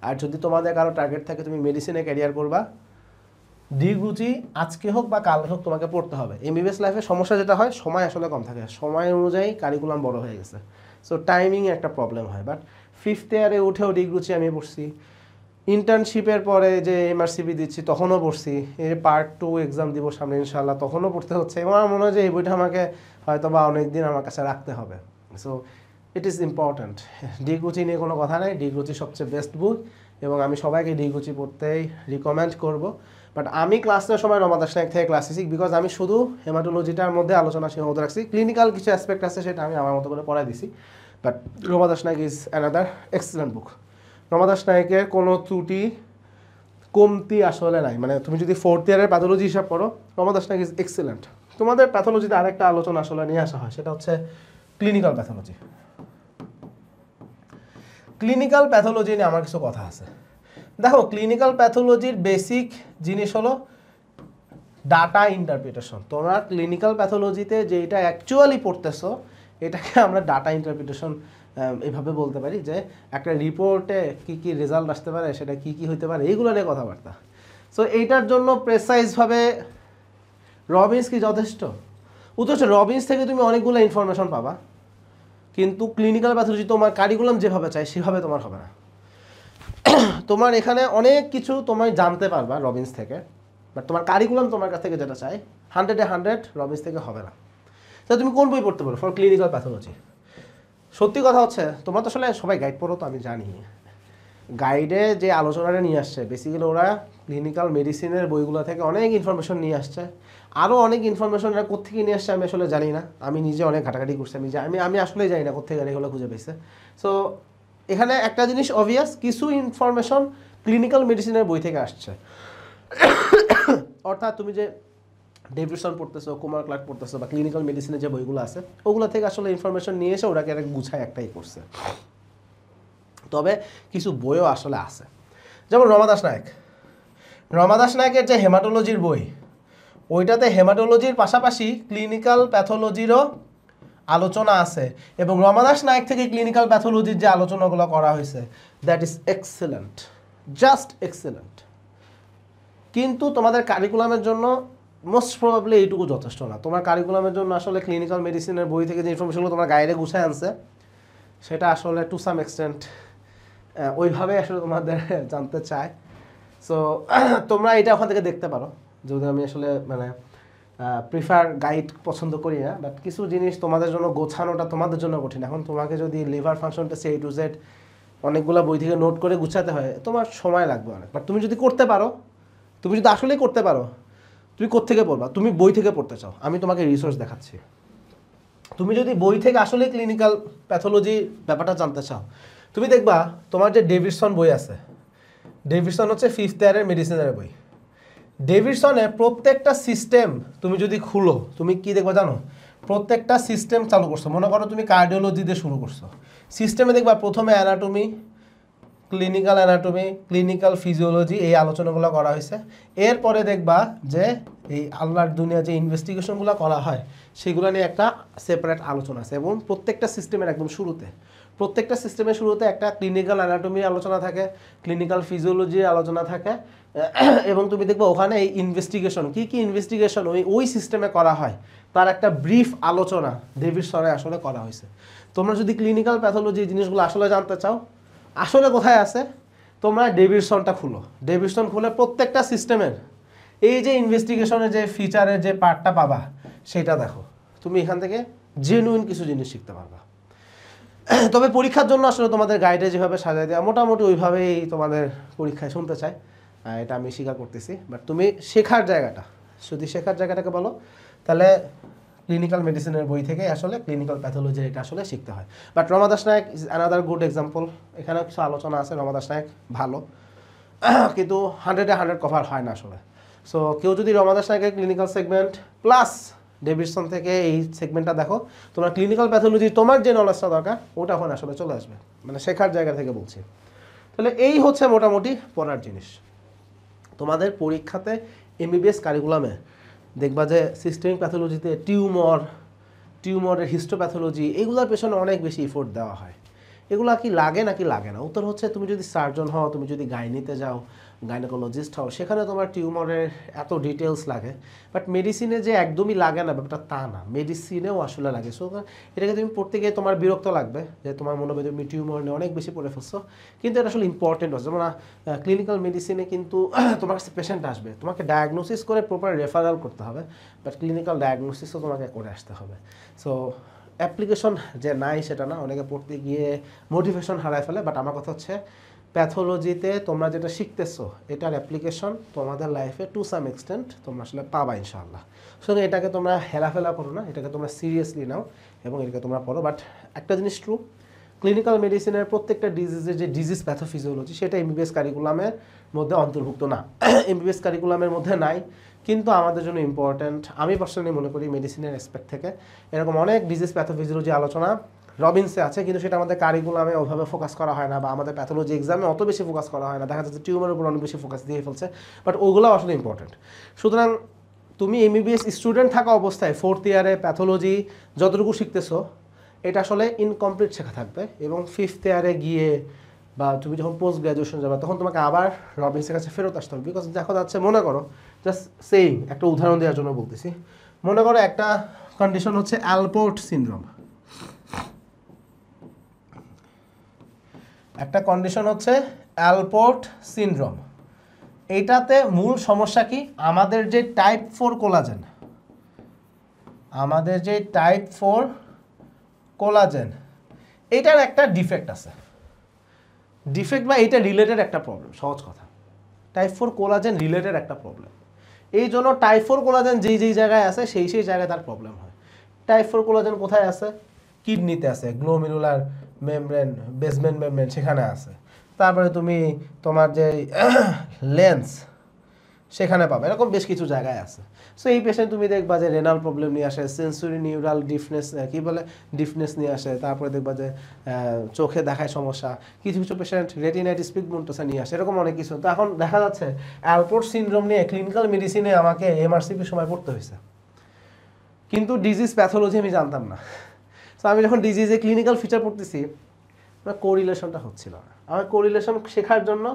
আর যদি তোমাদের কারো টার্গেট থাকে তুমি মেডিসিনে ক্যারিয়ার করবা, ডি গ্রুচি আজকে হোক বা কাল হোক তোমাকে পড়তে হবে। এমবিবিএস লাইফে সমস্যা যেটা হয়, সময় আসলে কম থাকে, সময় অনুযায়ী কারিকুলাম বড় হয়ে গেছে, সো টাইমিং একটা প্রবলেম হয়। বাট ফিফথ ইয়ারে উঠেও ডি গ্রুচি আমি পড়ছি, ইন্টার্নশিপের পরে যে এমআরসিবি দিচ্ছি তখনও পড়ছি, এই পার্ট 2 এক্সাম দিব সামনে ইনশাল্লাহ, তখনও পড়তে হচ্ছে। এবং আমার মনে হয় যে এই বইটা আমাকে হয়তো বা অনেক দিন আমার কাছে রাখতে হবে। So it is important. De Gruchy নিয়ে কোনো কথা নেই, ডি গ্রুচি সবচেয়ে বেস্ট বই এবং আমি সবাইকে ডি গ্রুচি পড়তেই রিকমেন্ড করব। বাট আমি ক্লাসের সময় রমাদাস নায়ক থেকে ক্লাস শিখি, বিকজ আমি শুধু হেমাটোলজিটার মধ্যে আলোচনা সীমাবদ্ধ রাখছি। ক্লিনিক্যাল কিছু অ্যাসপেক্ট আছে সেটা আমি আমার মতো করে পড়াই দিছি। But Ramadas Nayak is another excellent book. Ramadas নায়কের কোনো ত্রুটি কমতি আসলে নাই। মানে তুমি যদি ফোর্থ ইয়ারের প্যাথোলজি হিসাব করো, রমাদাস নায়ক ইজ এক্সেলেন্ট। তোমাদের প্যাথোলজিতে আরেকটা আলোচনা আসলে নিয়ে আসা হয়, সেটা হচ্ছে ক্লিনিক্যাল প্যাথোলজি। ক্লিনিক্যাল প্যাথোলজি নিয়ে আমার কিছু কথা আছে। দেখো, ক্লিনিক্যাল প্যাথোলজির বেসিক জিনিস হলো ডাটা ইন্টারপ্রিটেশন। তোমরা ক্লিনিক্যাল প্যাথোলজিতে যেটা অ্যাকচুয়ালি পড়তেছো, এটাকে আমরা ডাটা ইন্টারপ্রিটেশন এইভাবে বলতে পারি, যে একটা রিপোর্টে কী কী রেজাল্ট আসতে পারে, সেটা কী কী হইতে পারে, এইগুলো নিয়ে কথাবার্তা। সো এইটার জন্য প্রেসাইজভাবে রবিনস কি যথেষ্ট? উত্তর হচ্ছে রবিনস থেকে তুমি অনেকগুলো ইনফরমেশন পাবা, কিন্তু ক্লিনিক্যাল প্যাথোলজি তোমার কারিকুলাম যেভাবে চাই সেভাবে তোমার হবে না। তোমার এখানে অনেক কিছু তোমায় জানতে পারবা রবিনস থেকে, বাট তোমার কারিকুলাম তোমার কাছ থেকে যেটা চাই 100-এ 100 রবিনস থেকে হবে না। তো তুমি কোন বই পড়তে পারো ফর ক্লিনিক্যাল প্যাথোলজি? সত্যি কথা হচ্ছে, তোমরা তো আসলে সবাই গাইড পড়ো, তো আমি জানি গাইডে যে আলোচনাটা নিয়ে আসছে বেসিক্যালি ওরা ক্লিনিক্যাল মেডিসিনের বইগুলো থেকে অনেক ইনফরমেশন নিয়ে আসছে। আরও অনেক ইনফরমেশন এরা কোথেকে নিয়ে আসছে আমি আসলে জানি না, আমি নিজে অনেক ঘাটাঘাটি করছি, আমি আসলে জানি না কোথেকে এগুলো খুঁজে পেয়েছে। সো এখানে একটা জিনিস অবভিয়াস, কিছু ইনফরমেশন ক্লিনিক্যাল মেডিসিনের বই থেকে আসছে। অর্থাৎ তুমি যে ডেভিডসন পড়তেছো, কুমার ক্লার্ক পড়তেছো, বা ক্লিনিক্যাল মেডিসিনের যে বইগুলো আছে ওগুলো থেকে আসলে ইনফরমেশন নিয়ে এসে ওরাকে একটা গুছায় একটাই করছে। তবে কিছু বইও আসলে আছে, যেমন রমাদাস নায়কের যে হেমাটোলজির বই, ওইটাতে হেমাটোলজির পাশাপাশি ক্লিনিক্যাল প্যাথোলজিরও আলোচনা আছে, এবং রমাদাস নায়ক থেকে ক্লিনিক্যাল প্যাথোলজির যে আলোচনাগুলো করা হয়েছে that is excellent, just excellent. কিন্তু তোমাদের কারিকুলামের জন্য মোস্ট প্রবাবলি এইটুকু যথেষ্ট না। তোমার কারিকুলামের জন্য আসলে ক্লিনিক্যাল মেডিসিনের বই থেকে যে ইনফরমেশনগুলো তোমার গাইডে গুছায় আনছে সেটা আসলে টু সাম এক্সটেন্ট ওইভাবে আসলে তোমাদের জানতে চায়। সো তোমরা এটা ওখান থেকে দেখতে পারো, যদি আমি আসলে মানে প্রিফার গাইড পছন্দ করি না, বাট কিছু জিনিস তোমাদের জন্য গোছানোটা তোমাদের জন্য কঠিন। এখন তোমাকে যদি লিভার ফাংশনটা সে টু জেড অনেকগুলো বই থেকে নোট করে গুছাতে হয়, তোমার সময় লাগবে অনেক। বাট তুমি যদি করতে পারো, তুমি যদি আসলেই করতে পারো, তুমি কোত্থেকে পড়বা? তুমি বই থেকে পড়তে চাও, আমি তোমাকে রিসোর্স দেখাচ্ছি। তুমি যদি বই থেকে আসলে ক্লিনিক্যাল প্যাথোলজি ব্যাপারটা জানতে চাও, তুমি দেখবা তোমার যে ডেভিডসন বই আছে, ডেভিডসন হচ্ছে 5th ইয়ারের মেডিসিনের বই। ডেভিডসনে প্রত্যেকটা সিস্টেম তুমি যদি খুলো, তুমি কি দেখবা জানো? প্রত্যেকটা সিস্টেম চালু করছো। মনে করো তুমি কার্ডিওলজি দিয়ে শুরু করছো, সিস্টেমে দেখবা প্রথমে অ্যানাটমি, ক্লিনিক্যাল ফিজিওলজি, এই আলোচনাগুলো করা হয়েছে। এরপরে দেখবা যে এই আল্লাহর দুনিয়া যে ইনভেস্টিগেশনগুলো করা হয় সেগুলো নিয়ে একটা সেপারেট আলোচনা আছে। এবং প্রত্যেকটা সিস্টেমের একদম শুরুতে, প্রত্যেকটা সিস্টেমের শুরুতে একটা ক্লিনিক্যাল অ্যানাটমির আলোচনা থাকে, ক্লিনিক্যাল ফিজিওলজির আলোচনা থাকে। এবং তুমি দেখবা ওখানে এই ইনভেস্টিগেশন, কী কী ইনভেস্টিগেশন ওই সিস্টেমে করা হয় তার একটা ব্রিফ আলোচনা ডেভিডসনে আসলে করা হয়েছে। তোমরা যদি ক্লিনিক্যাল প্যাথোলজি জিনিসগুলো আসলে জানতে চাও, আসলে কোথায় আছে, তোমরা ডেভিডসনটা খুলো। ডেভিডসন খুলে প্রত্যেকটা সিস্টেমের এই যে ইনভেস্টিগেশনের যে ফিচারের যে পার্টটা পাবা সেটা দেখো, তুমি এখান থেকে জেনুইন কিছু জিনিস শিখতে পারবা। তবে পরীক্ষার জন্য আসলে তোমাদের গাইডে যেভাবে সাজাই দেওয়া মোটামুটি ওইভাবেই তোমাদের পরীক্ষায় শুনতে চাই, এটা আমি স্বীকার করতেছি। বাট তুমি শেখার জায়গাটা, যদি শেখার জায়গাটাকে বলো, তাহলে ক্লিনিক্যাল মেডিসিনের বই থেকে আসলে ক্লিনিক্যাল প্যাথোলজি এটা আসলে শিখতে হয়। But Rama Das Nayak is another good example. এখানে কিছু আলোচনা আছে, রমা দাস নায়ক ভালো, কিন্তু 100-100 কভার হয় না আসলে। সো কেউ যদি রমা দাস নায়কের ক্লিনিক্যাল সেগমেন্ট প্লাস ডেভিডসন থেকে এই সেগমেন্টটা দেখো, তোমার ক্লিনিক্যাল প্যাথোলজি তোমার যে নলেজটা দরকার ওটা এখন আসলে চলে আসবে, মানে শেখার জায়গা থেকে বলছি। তাহলে এই হচ্ছে মোটামুটি পড়ার জিনিস। তোমাদের পরীক্ষাতে এমবিবিএস কারিকুলামে দেখবা যে সিস্টেমিক প্যাথোলজিতে টিউমারের হিস্টোপ্যাথোলজি এগুলোর পেছনে অনেক বেশি এফোর্ট দেওয়া হয়। এগুলা কি লাগে নাকি লাগে না? উত্তর হচ্ছে তুমি যদি সার্জন হও, তুমি যদি গাইনিতে যাও, গাইনোকোলজিস্ট হও, সেখানে তোমার টিউমারের এত ডিটেলস লাগে। বাট মেডিসিনে যে একদমই লাগে না ব্যাপারটা তা না, মেডিসিনেও আসলে লাগে। সো এটাকে তুমি পড়তে গিয়ে তোমার বিরক্ত লাগবে যে তোমার মনে হবে তুমি টিউমার নিয়ে অনেক বেশি পড়ে ফেলছো, কিন্তু এটা আসলে ইম্পর্টেন্ট হচ্ছে। যেমন ক্লিনিক্যাল মেডিসিনে কিন্তু তোমার কাছে পেশেন্ট আসবে, তোমাকে ডায়াগনোসিস করে প্রপার রেফারাল করতে হবে, বাট ক্লিনিক্যাল ডায়াগনোসিসও তোমাকে করে আসতে হবে। সো অ্যাপ্লিকেশন যে নাই সেটা না, অনেকে পড়তে গিয়ে মোটিভেশন হারায় ফেলে। বাট আমার কথা হচ্ছে প্যাথোলজিতে তোমরা যেটা শিখতেছো এটার অ্যাপ্লিকেশন তোমাদের লাইফে টু সাম এক্সটেন্ট তোমরা আসলে পাবা ইনশাআল্লাহ। শুধু এটাকে তোমরা হেলাফেলা করো না, এটাকে তোমরা সিরিয়াসলি নাও এবং এটাকে তোমরা পড়ো। বাট একটা জিনিস ট্রু, ক্লিনিক্যাল মেডিসিনের প্রত্যেকটা ডিজিজের যে ডিজিজ প্যাথোফিজিওলজি সেটা এমবিবিএস কারিকুলামের মধ্যে অন্তর্ভুক্ত না, এমবিবিএস কারিকুলামের মধ্যে নাই, কিন্তু আমাদের জন্য ইম্পর্ট্যান্ট। আমি পার্সোনালি মনে করি মেডিসিনের অ্যাসপেক্ট থেকে এরকম অনেক ডিজিজ প্যাথোফিজিওলজি আলোচনা রবিনসে আছে, কিন্তু সেটা আমাদের কারিকুলামে ওভাবে ফোকাস করা হয় না, বা আমাদের প্যাথোলজি এক্সামে অত বেশি ফোকাস করা হয় না। দেখা যাচ্ছে টিউমারের উপর অনেক বেশি ফোকাস দিয়ে ফেলছে, বাট ওগুলো আসলে ইম্পর্টেন্ট। সুতরাং তুমি এমবিবিএস স্টুডেন্ট থাকা অবস্থায় 4th ইয়ারে প্যাথোলজি যতটুকু শিখতেছো এটা আসলে ইনকমপ্লিট শেখা থাকবে, এবং 5th ইয়ারে গিয়ে বা তুমি যখন পোস্ট গ্র্যাজুয়েশন যাবে তখন তোমাকে আবার রবিনসের কাছে ফেরত আসতে হবে। বিকজ দেখা যাচ্ছে, মনে করো জাস্ট সেইম একটা উদাহরণ দেওয়ার জন্য বলতেছি, মনে করো একটা কন্ডিশন হচ্ছে অ্যালপোর্ট সিনড্রোম, একটা কন্ডিশন হচ্ছে অ্যালপোর্ট সিনড্রোম। এইটাতে মূল সমস্যা কি? আমাদের যে টাইপ 4 কোলাজেন, এটার একটা ডিফেক্ট আছে। ডিফেক্ট বা এটা রিলেটেড একটা প্রবলেম, সহজ কথা, টাইপ 4 কোলাজেন রিলেটেড একটা প্রবলেম। এই জন্য টাইপ 4 কোলাজেন যেই জায়গায় আছে সেই জায়গায় তার প্রবলেম হয়। টাইপ 4 কোলাজেন কোথায় আছে? কিডনিতে আছে, গ্লোমেরুলার মেমব্রেন, বেসমেন্ট মেমব্রেন সেখানে আছে। তারপরে তুমি তোমার যে লেন্স সেখানে পাবে, এরকম বেশ কিছু জায়গায় আছে। সো এই পেশেন্ট তুমি দেখবা যে রেনাল প্রবলেম নিয়ে আসে, সেন্সরি নিউরাল ডিফনেস নিয়ে আসে, তারপরে দেখবা যে চোখে দেখায় সমস্যা, কিছু পেশেন্ট রেটিনাইটিস পিগমেন্টোসা নিয়ে আসে, এরকম অনেক কিছু। তো এখন দেখা যাচ্ছে অ্যালপোর্ট সিনড্রোম নিয়ে ক্লিনিক্যাল মেডিসিনে আমাকে এমআরসিপির সময় পড়তে হয়েছে, কিন্তু ডিজিজ প্যাথোলজি আমি জানতাম না। সো আমি যখন ডিজিজে ক্লিনিক্যাল ফিচার পড়তেছি আমার কোরিলেশনটা হচ্ছিল না। আমার কোরিলেশন শেখার জন্য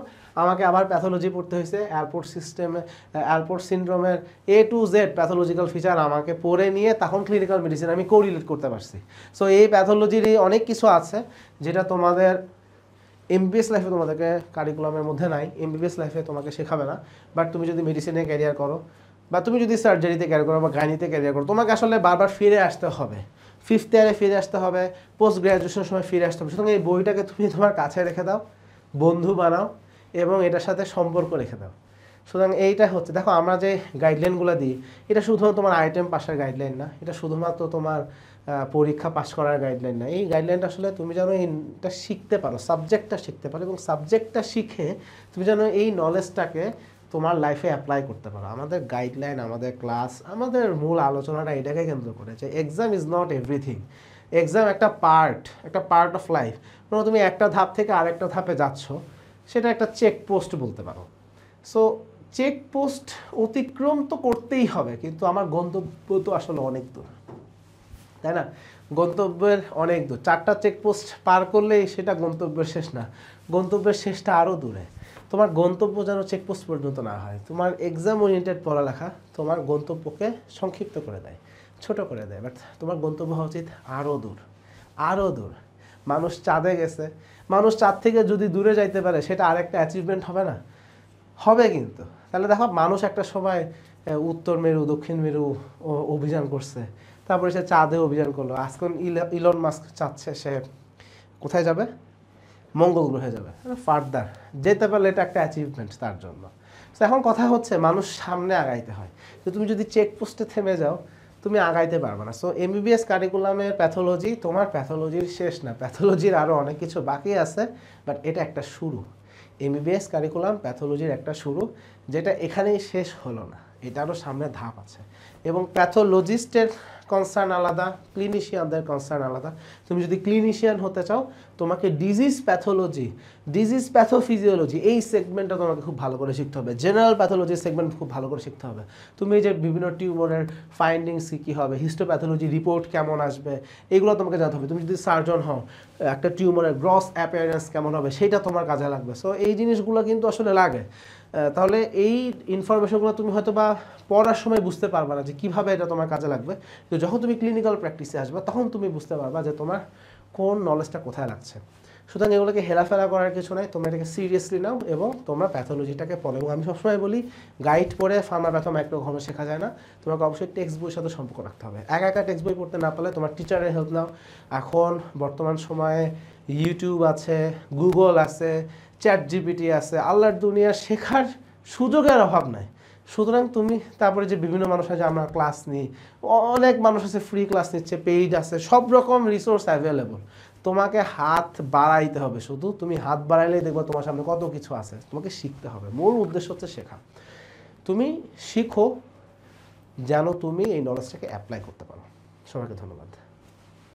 আমাকে আবার প্যাথোলজি পড়তে হয়েছে, অ্যালপোর্ট সিস্টেমে অ্যালপোর্ট সিনড্রোমের A to Z pathological feature আমাকে পড়ে নিয়ে তখন ক্লিনিক্যাল মেডিসিন আমি কোরিলেট করতে পারছি। সো এই প্যাথোলজিরই অনেক কিছু আছে যেটা তোমাদের এমবিবিএস লাইফে তোমাদেরকে কারিকুলামের মধ্যে নাই, এমবিবিএস লাইফে তোমাকে শেখাবে না। বাট তুমি যদি মেডিসিনে ক্যারিয়ার করো বা তুমি যদি সার্জারিতে ক্যারিয়ার করো বা গাইনিতে ক্যারিয়ার করো, তোমাকে আসলে বারবার ফিরে আসতে হবে, 5th ইয়ারে ফিরে আসতে হবে, পোস্ট গ্র্যাজুয়েশনের সময় ফিরে আসতে হবে। সুতরাং এই বইটাকে তুমি তোমার কাছে রেখে দাও, বন্ধু বানাও এবং এটার সাথে সম্পর্ক রেখে দাও। সুতরাং এইটা হচ্ছে, দেখো আমরা যে গাইডলাইনগুলো দিই এটা শুধুমাত্র তোমার আইটেম পাসের গাইডলাইন না, এটা শুধুমাত্র তোমার পরীক্ষা পাস করার গাইডলাইন না। এই গাইডলাইনটা আসলে তুমি যেন এইটা শিখতে পারো, সাবজেক্টটা শিখতে পারো এবং সাবজেক্টটা শিখে তুমি যেন এই নলেজটাকে তোমার লাইফে অ্যাপ্লাই করতে পারো। আমাদের গাইডলাইন, আমাদের ক্লাস, আমাদের মূল আলোচনাটা এটাকে কেন্দ্র করে যে exam is not everything. Exam একটা পার্ট অফ লাইফ। মানে তুমি একটা ধাপ থেকে আরেকটা ধাপে যাচ্ছ, সেটা একটা চেকপোস্ট বলতে পারো। সো চেকপোস্ট অতিক্রম তো করতেই হবে, কিন্তু আমার গন্তব্য তো আসলে অনেক দূর, তাই না? গন্তব্যের অনেক দূর, 4টা চেকপোস্ট পার করলেই সেটা গন্তব্যের শেষ না, গন্তব্যের শেষটা আরও দূরে। তোমার গন্তব্য যেন চেকপোস্ট পর্যন্ত না হয়। তোমার এক্সাম ওরিয়েন্টেড পড়ালেখা তোমার গন্তব্যকে সংক্ষিপ্ত করে দেয়, ছোট করে দেয়, বাট তোমার গন্তব্য হওয়া উচিত আরও দূর, আরও দূর। মানুষ চাঁদে গেছে, মানুষ চাঁদ থেকে যদি দূরে যাইতে পারে সেটা আরেকটা অ্যাচিভমেন্ট হবে না? হবে কিন্তু। তাহলে দেখো মানুষ একটা সময় উত্তর মেরু, দক্ষিণ মেরু অভিযান করছে, তারপরে সে চাঁদে অভিযান করলো। আজকাল ইলন মাস্ক চাচ্ছে সে কোথায় যাবে? মঙ্গল গ্রহে যাবে। ফার্দার যেতে পারলে এটা একটা অ্যাচিভমেন্ট তার জন্য। তো এখন কথা হচ্ছে মানুষ সামনে আগাইতে হয়। তো তুমি যদি চেকপোস্টে থেমে যাও তুমি আগাইতে পারবে না। সো এমবিবিএস কারিকুলামের প্যাথোলজি তোমার প্যাথোলজির শেষ না, প্যাথোলজির আরও অনেক কিছু বাকি আছে, বাট এটা একটা শুরু। এমবিবিএস কারিকুলাম প্যাথোলজির একটা শুরু, যেটা এখানেই শেষ হলো না, এটা আরও সামনে ধাপ আছে। এবং প্যাথোলজিস্টের কনসার্ন আলাদা, ক্লিনিশিয়ানদের কনসার্ন আলাদা। তুমি যদি ক্লিনিশিয়ান হতে চাও তোমাকে ডিজিজ প্যাথোলজি, ডিজিজ প্যাথোফিজিওলজি এই সেগমেন্টটা তোমাকে খুব ভালো করে শিখতে হবে, জেনারেল প্যাথোলজি সেগমেন্ট খুব ভালো করে শিখতে হবে। তুমি যে বিভিন্ন টিউমারের ফাইন্ডিংস কী হবে, হিস্টোপ্যাথোলজি রিপোর্ট কেমন আসবে, এগুলো তোমাকে জানতে হবে। তুমি যদি সার্জন হও একটা টিউমারের গ্রস অ্যাপিয়ারেন্স কেমন হবে সেটা তোমার কাজে লাগবে। সো এই জিনিসগুলো কিন্তু আসলে লাগে। তাহলে এই ইনফরমেশনগুলো তুমি হয়তো বা পড়ার সময় বুঝতে পারবে না যে কীভাবে এটা তোমার কাজে লাগবে, তো যখন তুমি ক্লিনিক্যাল প্র্যাকটিসে আসবে তখন তুমি বুঝতে পারবা যে তোমার কোন নলেজটা কোথায় লাগছে। সুতরাং এগুলোকে হেলাফেলা করার কিছু নাই, তোমরা এটাকে সিরিয়াসলি নাও এবং তোমরা প্যাথোলজিটাকে পড়ো। এবং আমি সবসময় বলি গাইড পড়ে ফার্মা প্যাথো মাইক্রো ঘন শেখা যায় না, তোমাকে অবশ্যই টেক্সট বইয়ের সাথে সম্পর্ক রাখতে হবে। একা টেক্সট বই পড়তে না পারলে তোমার টিচারের হেল্প নাও। এখন বর্তমান সময়ে ইউটিউব আছে, গুগল আছে, ChatGPT আছে, আল্লাহর দুনিয়া শেখার সুযোগের অভাব নাই। সুতরাং তুমি তারপরে যে বিভিন্ন মানুষ আছে আমরা ক্লাস নিই, অনেক মানুষ আছে ফ্রি ক্লাস নিচ্ছে, পেইড আছে, সব রকম রিসোর্স অ্যাভেলেবল। তোমাকে হাত বাড়াইতে হবে, শুধু তুমি হাত বাড়াইলেই দেখবো তোমার সামনে কত কিছু আছে। তোমাকে শিখতে হবে, মূল উদ্দেশ্য হচ্ছে শেখা। তুমি শিখো যেন তুমি এই নলেজটাকে অ্যাপ্লাই করতে পারো। সবাইকে ধন্যবাদ।